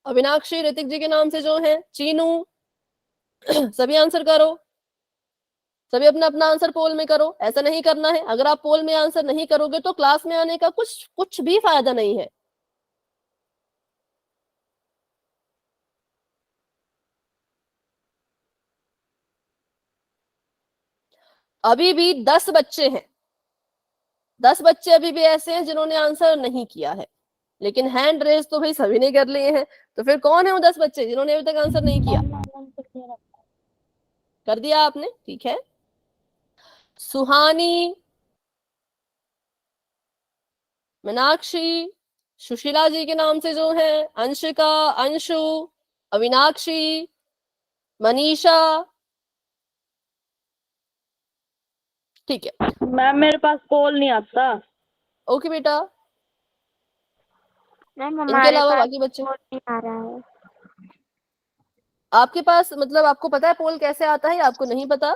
अविनाक्षी, ऋतिक जी के नाम से जो है, चीनू, सभी आंसर करो। सभी अपना अपना आंसर पोल में करो। ऐसा नहीं करना है, अगर आप पोल में आंसर नहीं करोगे तो क्लास में आने का कुछ कुछ भी फायदा नहीं है। अभी भी 10 बच्चे हैं, 10 बच्चे अभी भी ऐसे हैं जिन्होंने आंसर नहीं किया है, लेकिन हैंड रेज तो भाई सभी ने कर लिए हैं। तो फिर कौन है वो 10 बच्चे जिन्होंने अभी तक आंसर नहीं किया? कर दिया आपने, ठीक है। सुहानी, मीनाक्षी, सुशीला जी के नाम से जो है अंशिका, अंशु, अविनाक्षी, मनीषा, ठीक है। मैम मेरे पास पोल नहीं आता। ओके बेटा, मैम इनके हमारे अलावा पास बाकी बच्चे, पोल नहीं आ रहा है। आपके पास मतलब आपको पता है पोल कैसे आता है या आपको नहीं पता?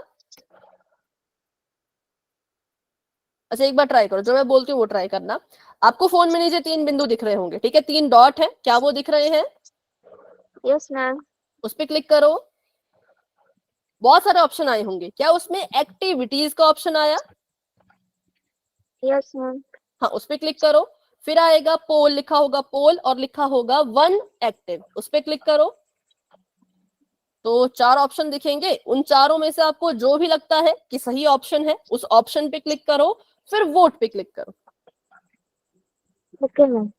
अच्छा एक बार ट्राई करो, जो मैं बोलती हूँ वो ट्राई करना। आपको फोन में नीचे 3 बिंदु दिख रहे होंगे, ठीक है, 3 डॉट है, क्या वो दिख रहे हैं? Yes ma'am. उस पर क्लिक करो। बहुत सारे ऑप्शन आए होंगे, क्या उसमें एक्टिविटीज का ऑप्शन आया? Yes ma'am. हाँ, उस पर क्लिक करो। फिर आएगा पोल, लिखा होगा पोल और लिखा होगा 1 एक्टिव, उस पर क्लिक करो। तो 4 ऑप्शन दिखेंगे, उन चारों में से आपको जो भी लगता है कि सही ऑप्शन है उस ऑप्शन पे क्लिक करो, फिर वोट पे क्लिक करो। Okay ma'am.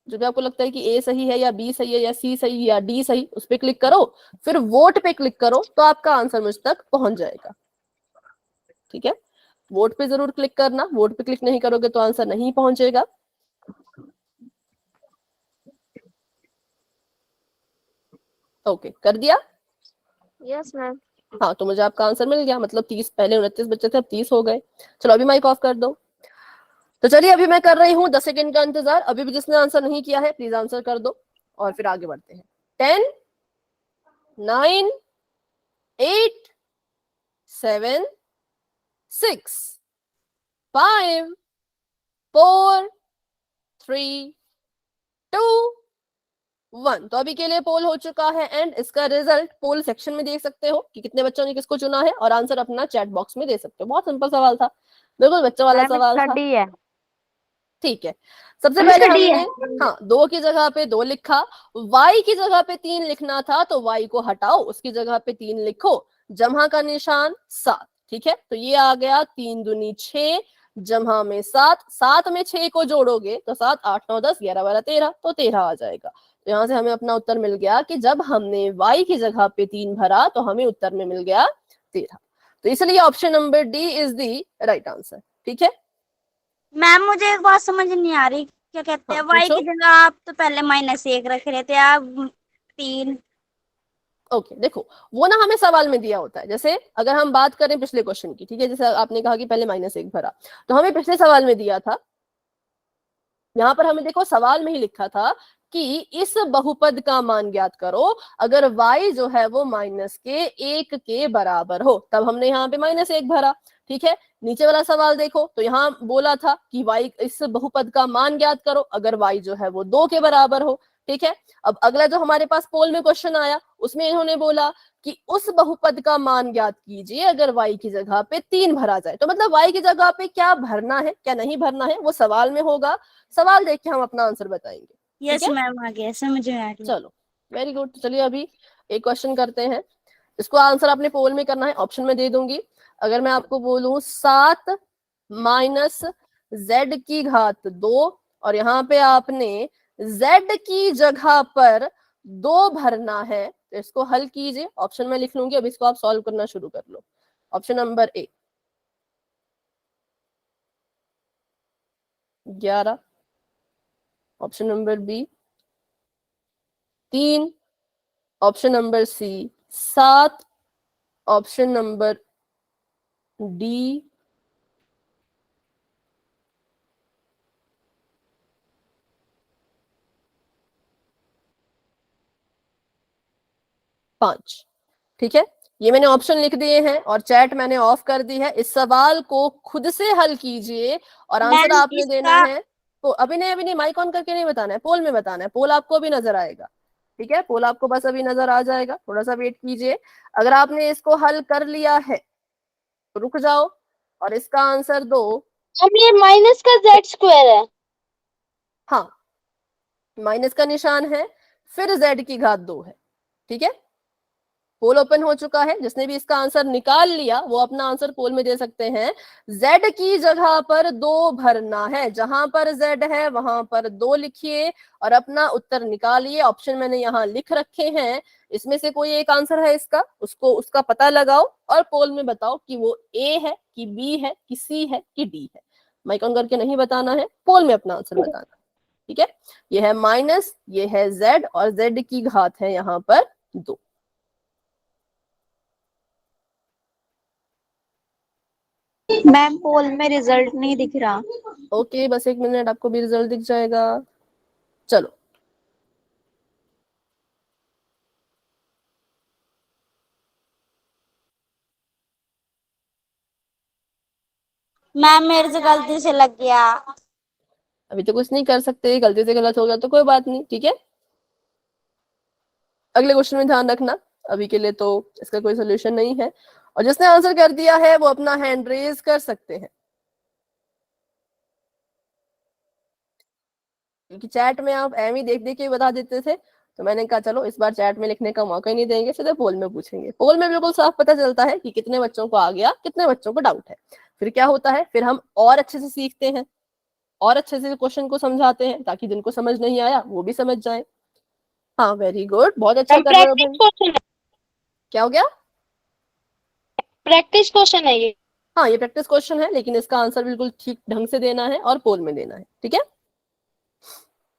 जो भी आपको लगता है कि ए सही है या बी सही है या सी सही या डी सही, उस पर क्लिक करो, फिर वोट पे क्लिक करो, तो आपका आंसर मुझ तक पहुंच जाएगा। ठीक है, वोट पे जरूर क्लिक करना, वोट पे क्लिक नहीं करोगे तो आंसर नहीं पहुंचेगा। ओके, कर दिया? Yes ma'am. हाँ, तो मुझे आपका आंसर मिल गया, मतलब 30, पहले 29 बच्चे थे अब 30 हो गए। चलो अभी माइक ऑफ कर दो। तो चलिए अभी मैं कर रही हूँ 10 सेकंड का इंतजार, अभी भी जिसने आंसर नहीं किया है प्लीज आंसर कर दो और फिर आगे बढ़ते हैं। 10, 9, 8, 7, 6, 5, 4, 3, 2, 1। तो अभी के लिए पोल हो चुका है एंड इसका रिजल्ट पोल सेक्शन में देख सकते हो कि कितने बच्चों ने किसको चुना है, और आंसर अपना चैट बॉक्स में दे सकते हो। बहुत सिंपल सवाल था, बिल्कुल बच्चों वाला सवाल था। डी है। ठीक है, सबसे हम पहले इसका डी है। हमने हाँ 2 की जगह पे 2 लिखा, y की जगह पे 3 लिखना था तो y को हटाओ, उसकी जगह पे 3 लिखो, जमा का निशान 7। ठीक है, तो ये आ गया 3 दूनी 6, जमा में 7, 7 में 6 को जोड़ोगे तो 7, 8, 9, 10, 11, 12, 13, तो 13 आ जाएगा। तो यहाँ से हमें अपना उत्तर मिल गया कि जब हमने y की जगह पे 3 भरा तो हमें उत्तर में मिल गया 13। तो इसलिए option number D is the right answer. ठीक है, मैम मुझे एक बात समझ नहीं आ रही, क्या कहते हाँ हैं वाई पूछो। की जगह आप तो पहले -1 रख रहे थे, आप 3। ओके देखो, वो ना हमें सवाल में दिया होता है, जैसे अगर हम बात करें पिछले क्वेश्चन की, ठीक है, जैसे आपने कहा कि पहले -1 भरा, तो हमें पिछले सवाल में दिया था, यहाँ पर हमें देखो सवाल में ही लिखा था कि इस बहुपद का मान ज्ञात करो अगर y जो है वो -1 के बराबर हो, तब हमने यहाँ पे -1 भरा। ठीक है, नीचे वाला सवाल देखो तो यहाँ बोला था कि y इस बहुपद का मान ज्ञात करो अगर y जो है वो 2 के बराबर हो। ठीक है, अब अगला जो हमारे पास पोल में क्वेश्चन आया उसमें इन्होंने बोला कि उस बहुपद का मान ज्ञात कीजिए अगर y की जगह पे 3 भरा जाए, तो मतलब y की जगह पे क्या भरना है क्या नहीं भरना है वो सवाल में होगा, सवाल देख के हम अपना आंसर बताएंगे। ठीक यस है, मैम, आ गया समझ में आ गया। चलो वेरी गुड। चलिए अभी एक क्वेश्चन करते हैं, इसको आंसर आपने पोल में करना है, ऑप्शन में दे दूंगी। अगर मैं आपको बोलूं 7 माइनस z की घात 2 और यहाँ पे आपने z की जगह पर 2 भरना है, तो इसको हल कीजिए। ऑप्शन में लिख लूंगी, अब इसको आप सॉल्व करना शुरू कर लो। Option number A 11, option number B 3, option number C 7, option number D 5। ठीक है, ये मैंने ऑप्शन लिख दिए हैं और चैट मैंने ऑफ कर दी है। इस सवाल को खुद से हल कीजिए और आंसर मैम आपने देना इसका है। तो अभी नहीं माइक ऑन करके नहीं बताना है, पोल में बताना है, पोल आपको अभी नजर आएगा। ठीक है, पोल आपको बस अभी नजर आ जाएगा, थोड़ा सा वेट कीजिए। अगर आपने इसको हल कर लिया है तो रुक जाओ और इसका आंसर दो। हम ये माइनस का जेड स्क्वायर है। हाँ, माइनस का निशान है, फिर z की घात 2 है। ठीक है, पोल ओपन हो चुका है, जिसने भी इसका आंसर निकाल लिया वो अपना आंसर पोल में दे सकते हैं। z की जगह पर 2 भरना है, जहां पर z है वहां पर 2 लिखिए और अपना उत्तर निकालिए। ऑप्शन मैंने यहाँ लिख रखे हैं, इसमें से कोई एक आंसर है इसका, उसको उसका पता लगाओ और पोल में बताओ कि वो a है कि b है कि c है कि d है। माइक ऑन करके नहीं बताना है, पोल में अपना आंसर बताना। ठीक है, ये है माइनस, ये है z और z की घात है यहाँ पर 2। मैम पोल में रिजल्ट नहीं दिख रहा। ओके, बस 1 मिनट, आपको भी रिजल्ट दिख जाएगा। चलो मैम मेरे से गलती से लग गया। अभी तो कुछ नहीं कर सकते, गलती से गलत हो गया तो कोई बात नहीं, ठीक है। अगले क्वेश्चन में ध्यान रखना, अभी के लिए तो इसका कोई सोल्यूशन नहीं है। और जिसने आंसर कर दिया है वो अपना हैंड रेज कर सकते हैं, क्योंकि चैट में आप एम ही देख देख के बता देते थे, तो मैंने कहा चलो इस बार चैट में लिखने का मौका ही नहीं देंगे, सीधे पोल में पूछेंगे। पोल में बिल्कुल साफ पता चलता है कि कितने बच्चों को आ गया, कितने बच्चों को डाउट है। फिर क्या होता है, फिर हम और अच्छे से सीखते हैं और अच्छे से क्वेश्चन को समझाते हैं, ताकि जिनको समझ नहीं आया वो भी समझ जाए। हाँ वेरी गुड, बहुत अच्छा कर रहे हो प्रैक्टिस भाई। क्वेश्चन है, क्या हो गया? प्रैक्टिस क्वेश्चन है ये। हाँ ये प्रैक्टिस क्वेश्चन है, लेकिन इसका आंसर बिल्कुल ठीक ढंग से देना है और पोल में देना है, ठीक है।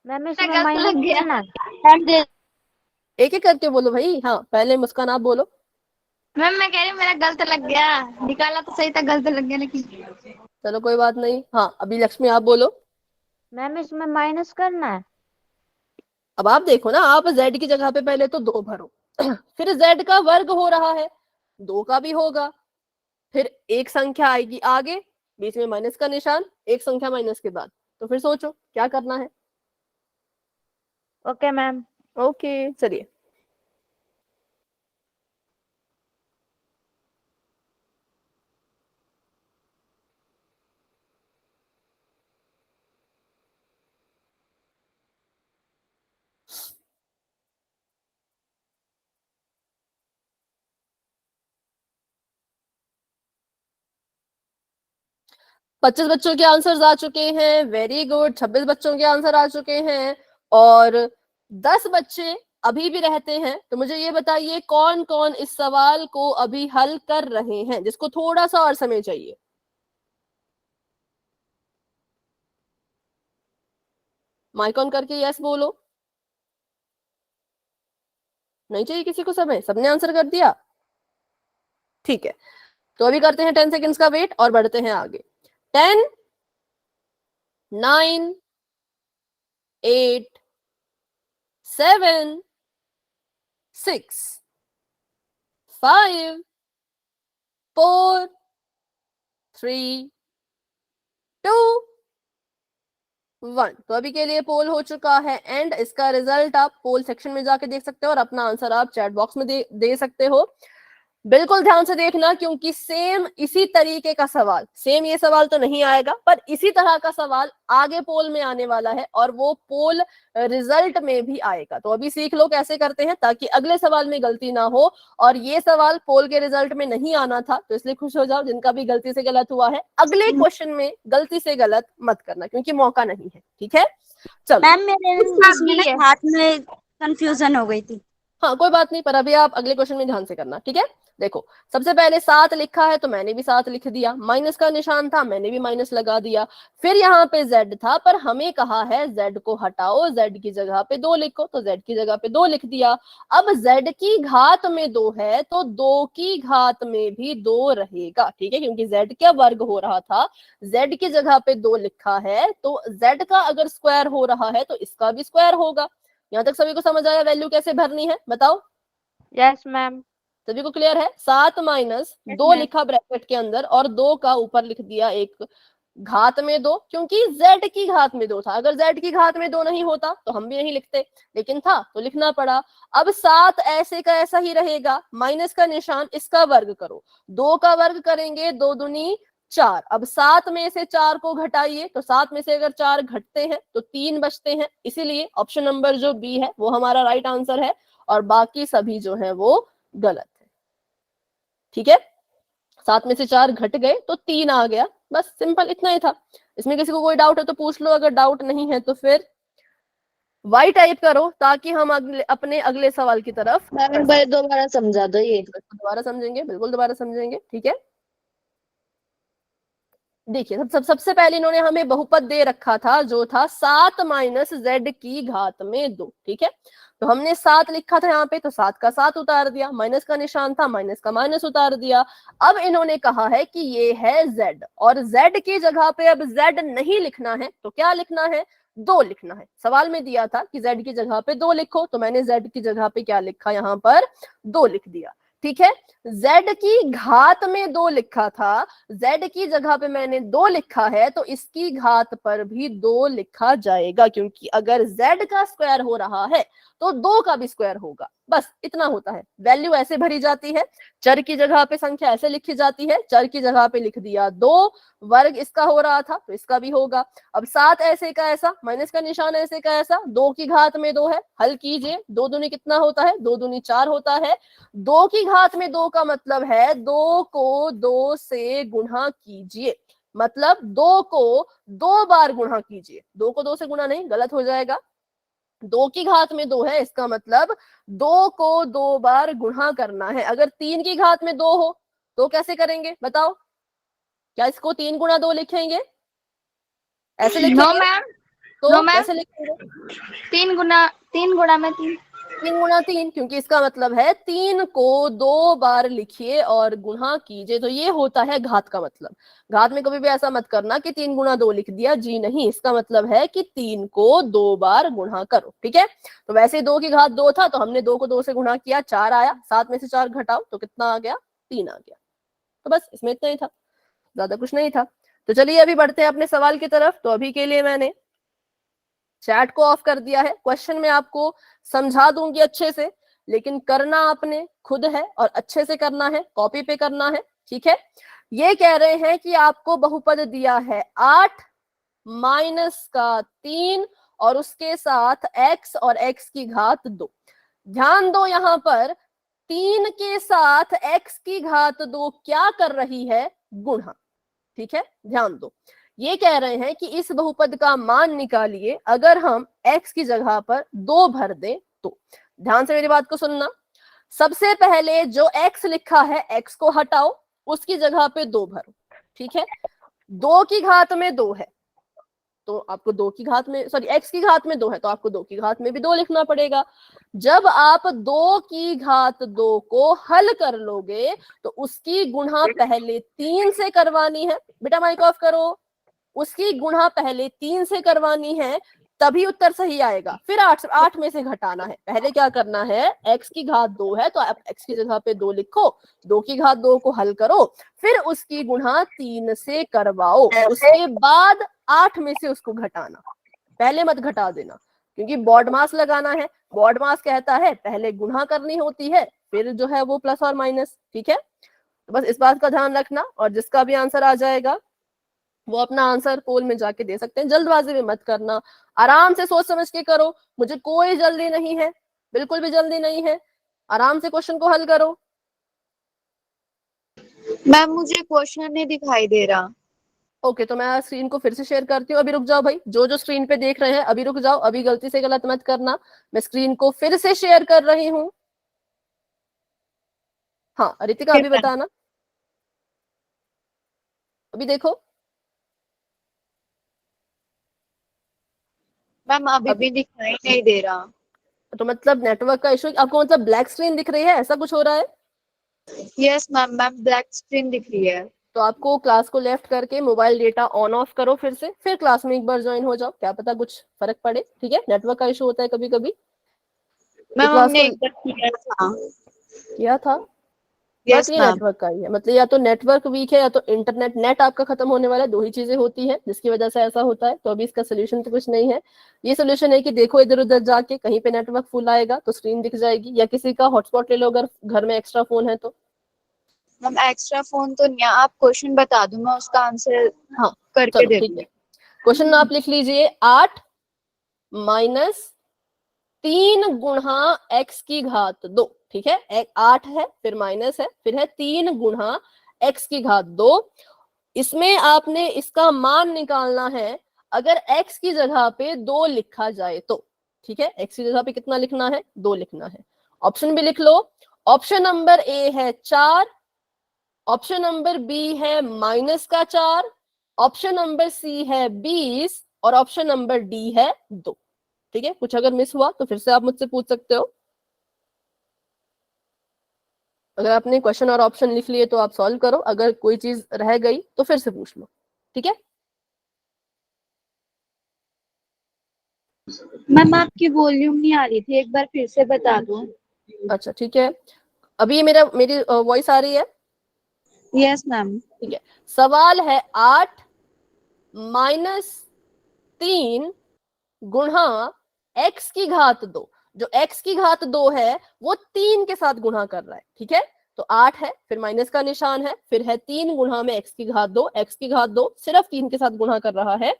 मैम इसमें गलत लग गया। मैम दे एक एक करके बोलो भाई। हाँ पहले मुस्कान आप बोलो। मैम मैं कह रही हूँ मेरा गलत लग गया, निकाला तो सही था, गलत लग गया लेकिन। चलो कोई बात नहीं। हाँ अभी लक्ष्मी आप बोलो। मैम इसमें माइनस करना है। अब आप देखो ना, आप z की जगह पे पहले तो 2 भरो फिर z का वर्ग हो रहा है, 2 का भी होगा, फिर एक संख्या आएगी आगे, बीच में माइनस का निशान, एक संख्या माइनस के बाद, तो फिर सोचो क्या करना है। Okay ma'am. ओके चलिए। पच्चीस बच्चों के आंसर्स आ चुके हैं, वेरी गुड। 26 बच्चों के आंसर आ चुके हैं और 10 बच्चे अभी भी रहते हैं। तो मुझे ये बताइए कौन कौन इस सवाल को अभी हल कर रहे हैं, जिसको थोड़ा सा और समय चाहिए। माइक ऑन करके यस बोलो। नहीं चाहिए किसी को समय? सबने आंसर कर दिया? ठीक है, तो अभी करते हैं 10 सेकेंड्स का वेट और बढ़ते हैं आगे। 10 9 8 7 6 5 4 3 2 1। तो अभी के लिए पोल हो चुका है एंड इसका रिजल्ट आप पोल सेक्शन में जाके देख सकते हो और अपना आंसर आप चैट बॉक्स में दे सकते हो। बिल्कुल ध्यान से देखना, क्योंकि सेम इसी तरीके का सवाल, सेम ये सवाल तो नहीं आएगा पर इसी तरह का सवाल आगे पोल में आने वाला है और वो पोल रिजल्ट में भी आएगा। तो अभी सीख लो कैसे करते हैं, ताकि अगले सवाल में गलती ना हो। और ये सवाल पोल के रिजल्ट में नहीं आना था, तो इसलिए खुश हो जाओ जिनका भी गलती से गलत हुआ है। अगले क्वेश्चन में गलती से गलत मत करना, क्योंकि मौका नहीं है, ठीक है। चलो मैम मेरे इसमें ना हाथ में कंफ्यूजन हो गई थी। हाँ कोई बात नहीं, पर अभी आप अगले क्वेश्चन में ध्यान से करना, ठीक है। देखो सबसे पहले 7 लिखा है तो मैंने भी 7 लिख दिया, माइनस का निशान था मैंने भी माइनस लगा दिया। फिर यहाँ पे z था पर हमें कहा है z को हटाओ, z की जगह पे 2 लिखो, तो z की जगह पे 2 लिख दिया। अब z की घात में 2 है तो 2 की घात में भी 2 रहेगा, ठीक है, क्योंकि z क्या वर्ग हो रहा था, z की जगह पे 2 लिखा है तो z का अगर स्क्वायर हो रहा है तो इसका भी स्क्वायर होगा। यहाँ तक सभी को समझ आया वैल्यू कैसे भरनी है? बताओ। Yes ma'am. सभी को क्लियर है? 7 माइनस 2 लिखा ब्रैकेट के अंदर और 2 का ऊपर लिख दिया एक घात में 2, क्योंकि z की घात में 2 था। अगर z की घात में 2 नहीं होता तो हम भी नहीं लिखते, लेकिन था तो लिखना पड़ा। अब 7 ऐसे का ऐसा ही रहेगा, माइनस का निशान, इसका वर्ग करो, 2 का वर्ग करेंगे 2 दूनी 4। अब 7 में से 4 को घटाइए, तो 7 में से अगर 4 घटते हैं तो 3 बचते हैं, इसीलिए ऑप्शन नंबर जो बी है वो हमारा राइट आंसर है और बाकी सभी जो है वो गलत है, ठीक है। 7 में से 4 घट गए तो 3 आ गया, बस सिंपल इतना ही था। इसमें किसी को कोई डाउट है तो पूछ लो, अगर डाउट नहीं है तो फिर वाई टाइप करो, ताकि हम अपने अगले सवाल की तरफ दोबारा समझा दो ये। दोबारा समझेंगे, बिल्कुल दोबारा समझेंगे, ठीक है। देखिए सबसे पहले इन्होंने हमें बहुपद दे रखा था जो था 7 माइनस z की घात में 2, ठीक है। तो हमने 7 लिखा था यहाँ पे तो 7 का 7 उतार दिया, माइनस का निशान था माइनस का माइनस उतार दिया। अब इन्होंने कहा है कि ये है z और z की जगह पे अब z नहीं लिखना है तो क्या लिखना है, 2 लिखना है। सवाल में दिया था कि z की जगह पे 2 लिखो, तो मैंने z की जगह पे क्या लिखा, यहाँ पर 2 लिख दिया। ठीक है, z की घात में 2 लिखा था, z की जगह पे मैंने 2 लिखा है, तो इसकी घात पर भी 2 लिखा जाएगा, क्योंकि अगर z का स्क्वायर हो रहा है तो 2 का भी स्क्वायर होगा। बस इतना होता है। वैल्यू ऐसे भरी जाती है, चर की जगह पे संख्या ऐसे लिखी जाती है, चर की जगह पे लिख दिया 2, वर्ग इसका हो रहा था तो इसका भी होगा। अब 7 ऐसे का ऐसा, माइनस का निशान ऐसे का ऐसा, 2 की घात में 2 है, हल कीजिए, 2 दूनी कितना होता है, 2 दूनी 4 होता है। 2 की घात में 2 का मतलब है 2 को 2 से गुणा कीजिए, मतलब 2 को 2 बार गुणा कीजिए। 2 को 2 से गुणा नहीं, गलत हो जाएगा। 2 की घात में 2 है, इसका मतलब 2 को 2 बार गुणा करना है। अगर 3 की घात में 2 हो तो कैसे करेंगे बताओ? क्या इसको 3 गुणा 2 लिखेंगे? ऐसे नो लिखेंगे? मैम, तो नो मैम, कैसे लिखेंगे? 3 गुणा में 3। 3 गुणा 3, क्योंकि इसका मतलब है 3 को 2 बार लिखिए और गुणा कीजिए, तो ये होता है घात का मतलब। घात में कभी भी ऐसा मत करना कि 3 गुणा 2 लिख दिया, जी नहीं, इसका मतलब है कि 3 को 2 बार गुणा करो। ठीक है, तो वैसे 2 की घात 2 था, तो हमने 2 को 2 से गुणा किया, 4 आया, 7 में से 4 घटाओ तो कितना आ गया, 3 आ गया। तो बस इसमें इतना ही था, ज्यादा कुछ नहीं था। तो चलिए अभी बढ़ते हैं अपने सवाल की तरफ। तो अभी के लिए मैंने चैट को ऑफ कर दिया है। क्वेश्चन में आपको समझा दूंगी अच्छे से, लेकिन करना आपने खुद है और अच्छे से करना है, कॉपी पे करना है। ठीक है, ये कह रहे हैं कि आपको बहुपद दिया है 8 माइनस का 3 और उसके साथ x और x की घात 2। ध्यान दो, यहां पर 3 के साथ x की घात 2 क्या कर रही है, गुणा। ठीक है, ध्यान दो, ये कह रहे हैं कि इस बहुपद का मान निकालिए अगर हम x की जगह पर 2 भर दें तो। ध्यान से मेरी बात को सुनना। सबसे पहले जो x लिखा है x को हटाओ, उसकी जगह पे 2 भरो। ठीक है, 2 की घात में 2 है तो आपको 2 की घात में, सॉरी x की घात में 2 है तो आपको 2 की घात में भी 2 लिखना पड़ेगा। जब आप 2 की घात 2 को हल कर लोगे तो उसकी गुणा पहले 3 से करवानी है। बेटा माइक ऑफ करो। उसकी गुणा पहले 3 से करवानी है, तभी उत्तर सही आएगा। फिर 8 में से घटाना है। पहले क्या करना है, x की घात 2 है तो आप x की जगह पे 2 लिखो, 2 की घात 2 को हल करो, फिर उसकी गुणा 3 से करवाओ, उसके बाद 8 में से उसको घटाना। पहले मत घटा देना, क्योंकि बॉड मास लगाना है। बॉड मास कहता है पहले गुणा करनी होती है, फिर जो है वो प्लस और माइनस। ठीक है, तो बस इस बात का ध्यान रखना। और जिसका भी आंसर आ जाएगा वो अपना आंसर पोल में जाके दे सकते हैं। जल्दबाजी में मत करना, आराम से सोच समझ के करो। मुझे कोई जल्दी नहीं है, बिल्कुल भी जल्दी नहीं है। आराम से क्वेश्चन को हल करो। मैम मुझे क्वेश्चन नहीं दिखाई दे रहा। ओके, तो मैं स्क्रीन को फिर से शेयर करती हूँ। अभी रुक जाओ भाई, जो जो स्क्रीन पे देख रहे हैं अभी रुक जाओ, अभी गलती से गलत मत करना। मैं स्क्रीन को फिर से शेयर कर रही हूँ। हाँ रितिका, अभी बताना, अभी देखो। मैम अभी भी दिखाई नहीं दे रहा। तो मतलब नेटवर्क का इशू, आपको मतलब ब्लैक स्क्रीन दिख रही है, ऐसा कुछ हो रहा है? Yes ma'am, ma'am black screen दिख रही है। तो आपको क्लास को लेफ्ट करके मोबाइल डेटा ऑन ऑफ करो फिर से, फिर क्लास में एक बार ज्वाइन हो जाओ, क्या पता कुछ फर्क पड़े। ठीक है, नेटवर्क का इशू होता है कभी कभी। मैम क्लास हमने को एक बार किया था, यस बात ये मैम। नेटवर्क का ही है। मतलब या तो नेटवर्क वीक है या तो इंटरनेट, नेट आपका खत्म होने वाला है, 2 ही चीजें होती है जिसकी वजह से ऐसा होता है। तो अभी इसका सोल्यूशन तो कुछ नहीं है। ये सोल्यूशन है कि देखो इधर उधर जाके, कहीं पे नेटवर्क फुल आएगा तो स्क्रीन दिख जाएगी, या किसी का हॉटस्पॉट ले लो अगर घर में एक्स्ट्रा फोन है तो। मैम एक्स्ट्रा फोन तो नहीं, आप क्वेश्चन बता दो, मैं उसका आंसर हाँ करके चलो दे ठीक है, दूंगी। क्वेश्चन आप लिख लीजिए 8 माइनस 3 गुणा x की घात 2। ठीक है, 8 है फिर माइनस है फिर है 3 गुणा x की घात 2। इसमें आपने इसका मान निकालना है अगर x की जगह पे 2 लिखा जाए तो। ठीक है, x की जगह पे कितना लिखना है, 2 लिखना है। ऑप्शन भी लिख लो। ऑप्शन नंबर ए है 4, ऑप्शन नंबर बी है माइनस का 4, ऑप्शन नंबर सी है 20 और ऑप्शन नंबर डी है 2। ठीक है, कुछ अगर मिस हुआ तो फिर से आप मुझसे पूछ सकते हो। अगर आपने क्वेश्चन और ऑप्शन लिख लिए तो आप सॉल्व करो, अगर कोई चीज रह गई तो फिर से पूछ लो। ठीक है, मैम आपकी वॉल्यूम नहीं आ रही थी, एक बार फिर से बता दो। अच्छा ठीक है, अभी मेरी वॉइस आ रही है? Yes ma'am. ठीक है, सवाल है 8 माइनस 3 गुणा x की घात 2। जो x की घात 2 है वो 3 के साथ गुणा कर रहा है, ठीक है। तो 8 है, फिर माइनस का निशान है, फिर है 3 गुणा में x की घात 2। x की घात 2 सिर्फ 3 के साथ गुणा कर रहा है,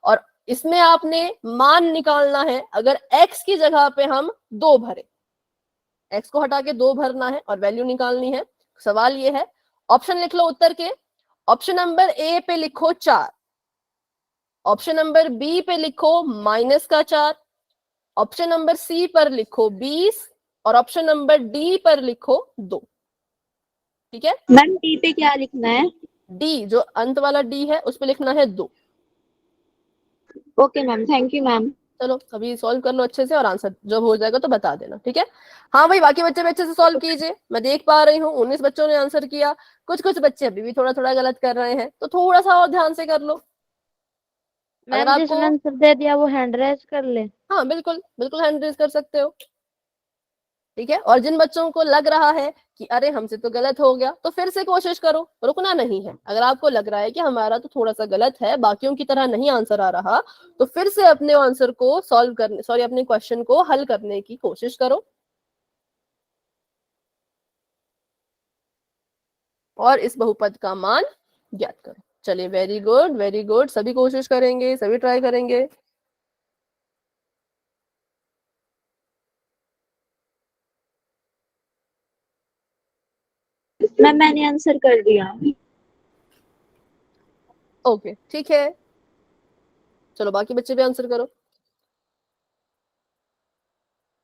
और इसमें आपने मान निकालना है। अगर x की जगह पे हम 2 भरे, x को हटा के 2 भरना है और वैल्यू निकालनी है। सवाल ये है, ऑप्शन लिख लो उत्तर के। ऑप्शन नंबर ए पे लिखो 4, ऑप्शन नंबर बी पे लिखो माइनस का 4, ऑप्शन नंबर सी पर लिखो 20, और ऑप्शन नंबर डी पर लिखो 2। ठीक है, मैम डी पे क्या लिखना है? डी जो अंत वाला डी है उस पे लिखना है 2। Okay ma'am, thank you ma'am. चलो अभी सॉल्व कर लो अच्छे से, और आंसर जब हो जाएगा तो बता देना, ठीक है। हाँ भाई, बाकी बच्चे भी अच्छे से सॉल्व कीजिए। मैं देख पा रही हूँ 19 बच्चों ने आंसर किया, कुछ कुछ बच्चे अभी भी थोड़ा थोड़ा गलत कर रहे हैं, तो थोड़ा सा और ध्यान से कर लो। अगर मैम जिसने आपको, आंसर दे दिया वो हैंड रेज कर ले। हाँ बिल्कुल बिल्कुल हैंड रेज कर सकते हो, ठीक है। और जिन बच्चों को लग रहा है कि अरे हमसे तो गलत हो गया, तो फिर से कोशिश करो, रुकना नहीं है। अगर आपको लग रहा है कि हमारा तो थोड़ा सा गलत है, बाकियों की तरह नहीं आंसर आ रहा, तो फिर से अपने आंसर को सॉल्व करने, सॉरी अपने क्वेश्चन को हल करने की कोशिश करो, और इस बहुपद का मान ज्ञात करो। चलिए, वेरी गुड वेरी गुड, सभी कोशिश करेंगे, सभी ट्राई करेंगे। मैम मैंने आंसर कर दिया। ओके ठीक है, चलो बाकी बच्चे भी आंसर करो।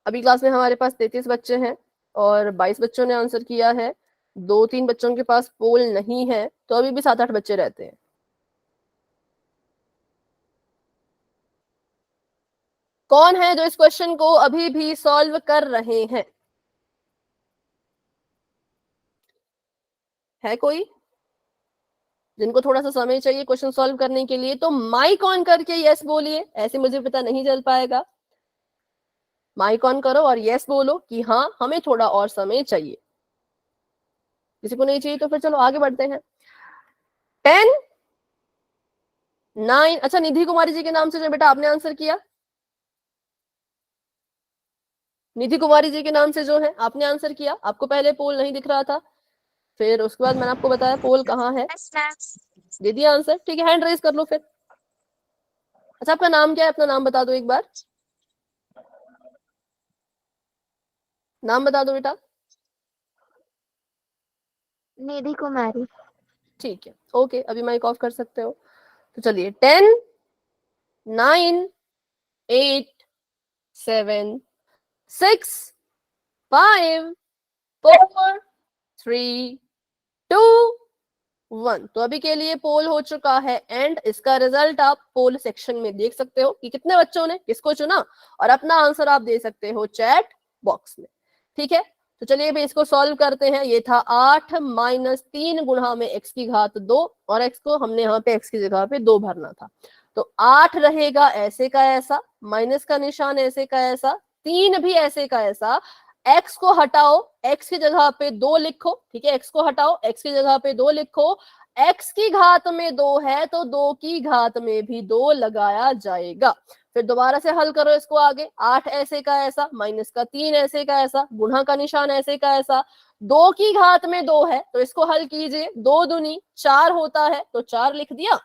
अभी क्लास में हमारे पास 33 बच्चे हैं और 22 बच्चों ने आंसर किया है। 2-3 बच्चों के पास पोल नहीं है, तो अभी भी 7-8 बच्चे रहते हैं। कौन है जो इस क्वेश्चन को अभी भी सॉल्व कर रहे हैं? है कोई जिनको थोड़ा सा समय चाहिए क्वेश्चन सॉल्व करने के लिए? तो माइक ऑन करके यस बोलिए, ऐसे मुझे पता नहीं चल पाएगा। माइक ऑन करो और यस बोलो कि हाँ हमें थोड़ा और समय चाहिए। किसी को नहीं चाहिए तो फिर चलो आगे बढ़ते हैं। 10 9, अच्छा निधि कुमारी जी के नाम से जो बेटा आपने आंसर किया, निधि कुमारी जी के नाम से जो है आपने आंसर किया, आपको पहले पोल नहीं दिख रहा था, फिर उसके बाद मैंने आपको बताया पोल कहाँ है, दे दिया आंसर, ठीक है। हैंड रेज कर लो फिर। अच्छा आपका नाम क्या है, अपना नाम बता दो एक बार, नाम बता दो बेटा। निधि कुमारी। ठीक है, ओके, अभी माइक ऑफ कर सकते हो। तो चलिए, 10 9 8 7 6 5 4 3 2 1। तो अभी के लिए पोल हो चुका है एंड इसका रिजल्ट आप पोल सेक्शन में देख सकते हो कि कितने बच्चों ने किसको चुना, और अपना आंसर आप दे सकते हो चैट बॉक्स में, ठीक है। तो चलिए अभी इसको सॉल्व करते हैं। ये था 8 माइनस 3 गुणा में x की घात 2, और x को हमने यहाँ पे x की जगह पे 2 भरना था। तो 8 रहेगा ऐसे का ऐसा, माइनस का निशान ऐसे का ऐसा, 3 भी ऐसे का ऐसा। x को हटाओ, x की जगह पे 2 लिखो, ठीक है। x को हटाओ, x की जगह पे 2 लिखो। x की घात में 2 है तो 2 की घात में भी 2 लगाया जाएगा। फिर दोबारा से हल करो इसको आगे। 8 ऐसे का ऐसा, माइनस का 3 ऐसे का ऐसा, गुणा का निशान ऐसे का ऐसा, 2 की घात में 2 है तो इसको हल कीजिए। 2 दूनी 4 होता है तो 4 लिख दिया।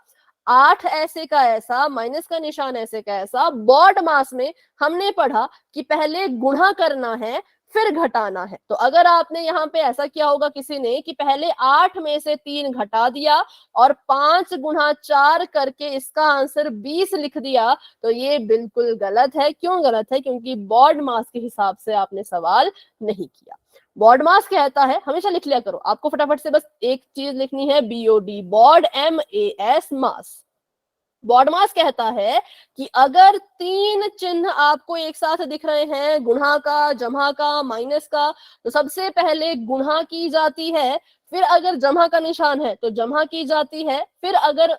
8 ऐसे का ऐसा, माइनस का निशान ऐसे का ऐसा। बॉड मास में हमने पढ़ा कि पहले गुणा करना है फिर घटाना है। तो अगर आपने यहाँ पे ऐसा किया होगा किसी ने कि पहले 8 में से 3 घटा दिया और 5 गुणा 4 करके इसका आंसर 20 लिख दिया, तो ये बिल्कुल गलत है। क्यों गलत है? क्योंकि बॉड मास के हिसाब से आपने सवाल नहीं किया। बॉड मास कहता है, हमेशा लिख लिया करो, आपको फटाफट से बस एक चीज लिखनी है, BOD, बॉड MAS, मास। बॉड मास कहता है कि अगर 3 चिन्ह आपको एक साथ दिख रहे हैं, गुणा का, जमा का, माइनस का, तो सबसे पहले गुणा की जाती है, फिर अगर जमा का निशान है तो जमा की जाती है, फिर अगर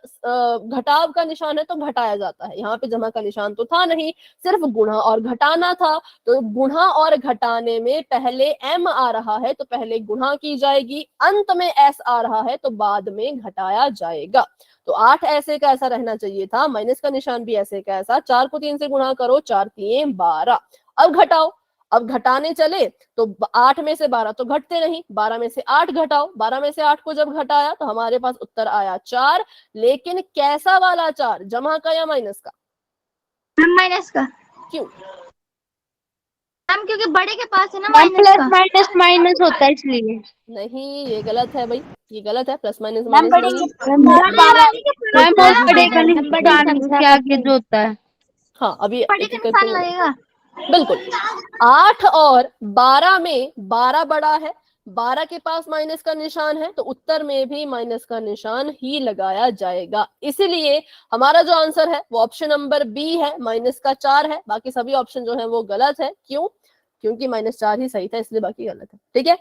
घटाव का निशान है तो घटाया जाता है। यहाँ पे जमा का निशान तो था नहीं, सिर्फ गुणा और घटाना था, तो गुणा और घटाने में पहले m आ रहा है तो पहले गुणा की जाएगी, अंत में s आ रहा है तो बाद में घटाया जाएगा। तो 8 ऐसे का ऐसा रहना चाहिए था, माइनस का निशान भी ऐसे का ऐसा। 4 को 3 से गुणा करो, 4 3 12। अब घटाओ, अब घटाने चले तो 8 में से 12 तो घटते नहीं, 12 में से 8 घटाओ, 12 में से 8 को जब घटाया तो हमारे पास उत्तर आया 4। लेकिन कैसा वाला 4, जमा का या माइनस का? माइनस का। क्यों? मैम क्योंकि बड़े के पास है ना मैम माइनस प्लस का। माइनस माइनस होता है इसलिए। नहीं, ये गलत है भाई, ये गलत है। प्लस माइनस मैम माइनस बड़े नहीं है। मैम बड़े का निशान के आगे जो होता है। हाँ, अभी बड़े एक का एक निशान करके लगेगा। बिल्कुल। 8 और 12 में 12 बड़ा है, 12 के पास माइनस का निशान है तो उत्तर में भी माइनस का निशान ही लगाया जाएगा। इसीलिए हमारा जो आंसर है वो ऑप्शन नंबर बी है, माइनस का 4 है। बाकी सभी ऑप्शन जो है वो गलत है। क्यों? क्योंकि -4 ही सही था, इसलिए बाकी गलत है। ठीक है,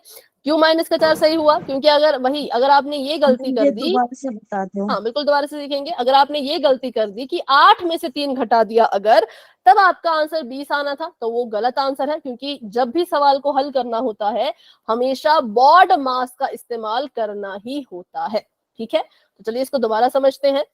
क्यों -4 सही हुआ? क्योंकि अगर आपने ये गलती कर दी, दोबारा से बता दो। हाँ बिल्कुल दोबारा से सीखेंगे। अगर आपने ये गलती कर दी कि 8 में से 3 घटा दिया अगर, तब आपका आंसर 20 आना था, तो वो गलत आंसर है। क्योंकि जब भी सवाल को हल करना होता है हमेशा बॉड मास का इस्तेमाल करना ही होता है। ठीक है, तो चलिए इसको दोबारा समझते हैं।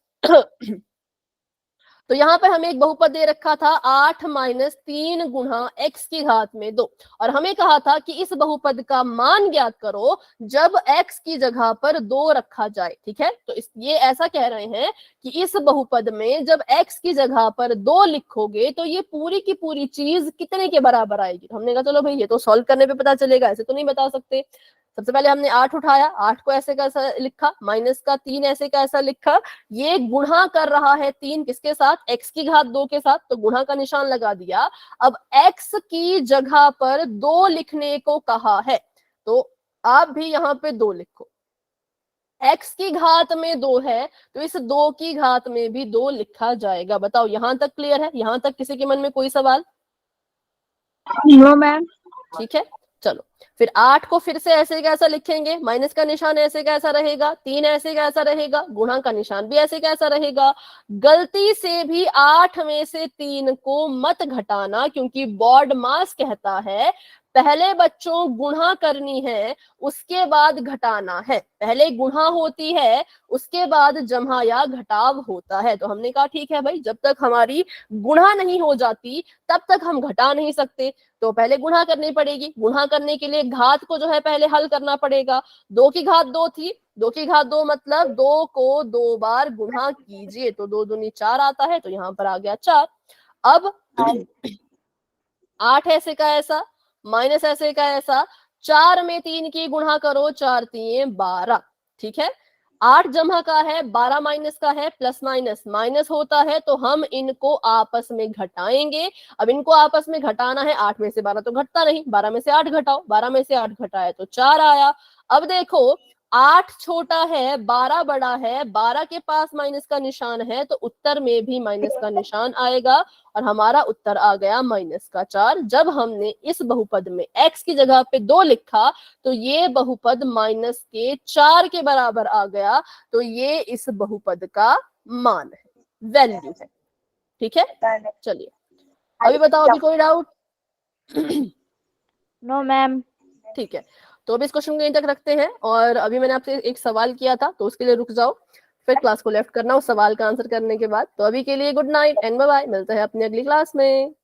तो यहाँ पर हमें एक बहुपद दे रखा था 8 - 3 गुणा x की घात में 2, और हमें कहा था कि इस बहुपद का मान ज्ञात करो जब x की जगह पर 2 रखा जाए। ठीक है, तो ये ऐसा कह रहे हैं कि इस बहुपद में जब x की जगह पर 2 लिखोगे तो ये पूरी की पूरी चीज कितने के बराबर आएगी। हमने कहा चलो भाई ये तो सॉल्व करने पे पता चलेगा, ऐसे तो नहीं बता सकते। सबसे पहले हमने 8 उठाया, 8 को ऐसे कैसा लिखा, माइनस का 3 ऐसे कैसा लिखा, ये गुणा कर रहा है 3 किसके साथ, x की घात 2 के साथ, तो गुणा का निशान लगा दिया। अब x की जगह पर 2 लिखने को कहा है, तो आप भी यहाँ पे 2 लिखो। x की घात में 2 है तो इस 2 की घात में भी 2 लिखा जाएगा। बताओ यहां तक क्लियर है? यहां तक किसी के मन में कोई सवाल? No ma'am. ठीक है, चलो फिर 8 को फिर से ऐसे कैसा लिखेंगे, माइनस का निशान ऐसे कैसा रहेगा, 3 ऐसे कैसा रहेगा, गुणा का निशान भी ऐसे कैसा रहेगा। गलती से भी 8 में से 3 को मत घटाना, क्योंकि बॉड मास कहता है पहले बच्चों गुणा करनी है उसके बाद घटाना है। पहले गुणा होती है उसके बाद जमा या घटाव होता है। तो हमने कहा ठीक है भाई, जब तक हमारी गुणा नहीं हो जाती तब तक हम घटा नहीं सकते, तो पहले गुणा करनी पड़ेगी। गुणा करने के लिए घात को जो है पहले हल करना पड़ेगा। 2 की घात 2 थी, 2 की घात 2 मतलब 2 को 2 बार गुणा कीजिए तो 2 दूनी 4 आता है, तो यहाँ पर आ गया 4। अब 8 ऐसे का ऐसा, माइनस ऐसे का ऐसा, 4 में 3 की गुणा करो, 4 3 12। ठीक है, 8 जमा का है, 12 माइनस का है, प्लस माइनस माइनस होता है, तो हम इनको आपस में घटाएंगे। अब इनको आपस में घटाना है, 8 में से 12 तो घटता नहीं, 12 में से 8 घटाओ, 12 में से 8 घटाया तो 4 आया। अब देखो 8 छोटा है, 12 बड़ा है, 12 के पास माइनस का निशान है तो उत्तर में भी माइनस का निशान आएगा, और हमारा उत्तर आ गया -4। जब हमने इस बहुपद में x की जगह पे 2 लिखा तो ये बहुपद -4 के बराबर आ गया, तो ये इस बहुपद का मान है, वैल्यू है। ठीक है, चलिए अभी बताओ, अभी कोई डाउट? No ma'am. ठीक है, तो अभी इस क्वेश्चन को यहीं तक रखते हैं, और अभी मैंने आपसे एक सवाल किया था तो उसके लिए रुक जाओ, फिर क्लास को लेफ्ट करना उस सवाल का आंसर करने के बाद। तो अभी के लिए good night and bye bye, मिलते हैं अपनी अगली क्लास में।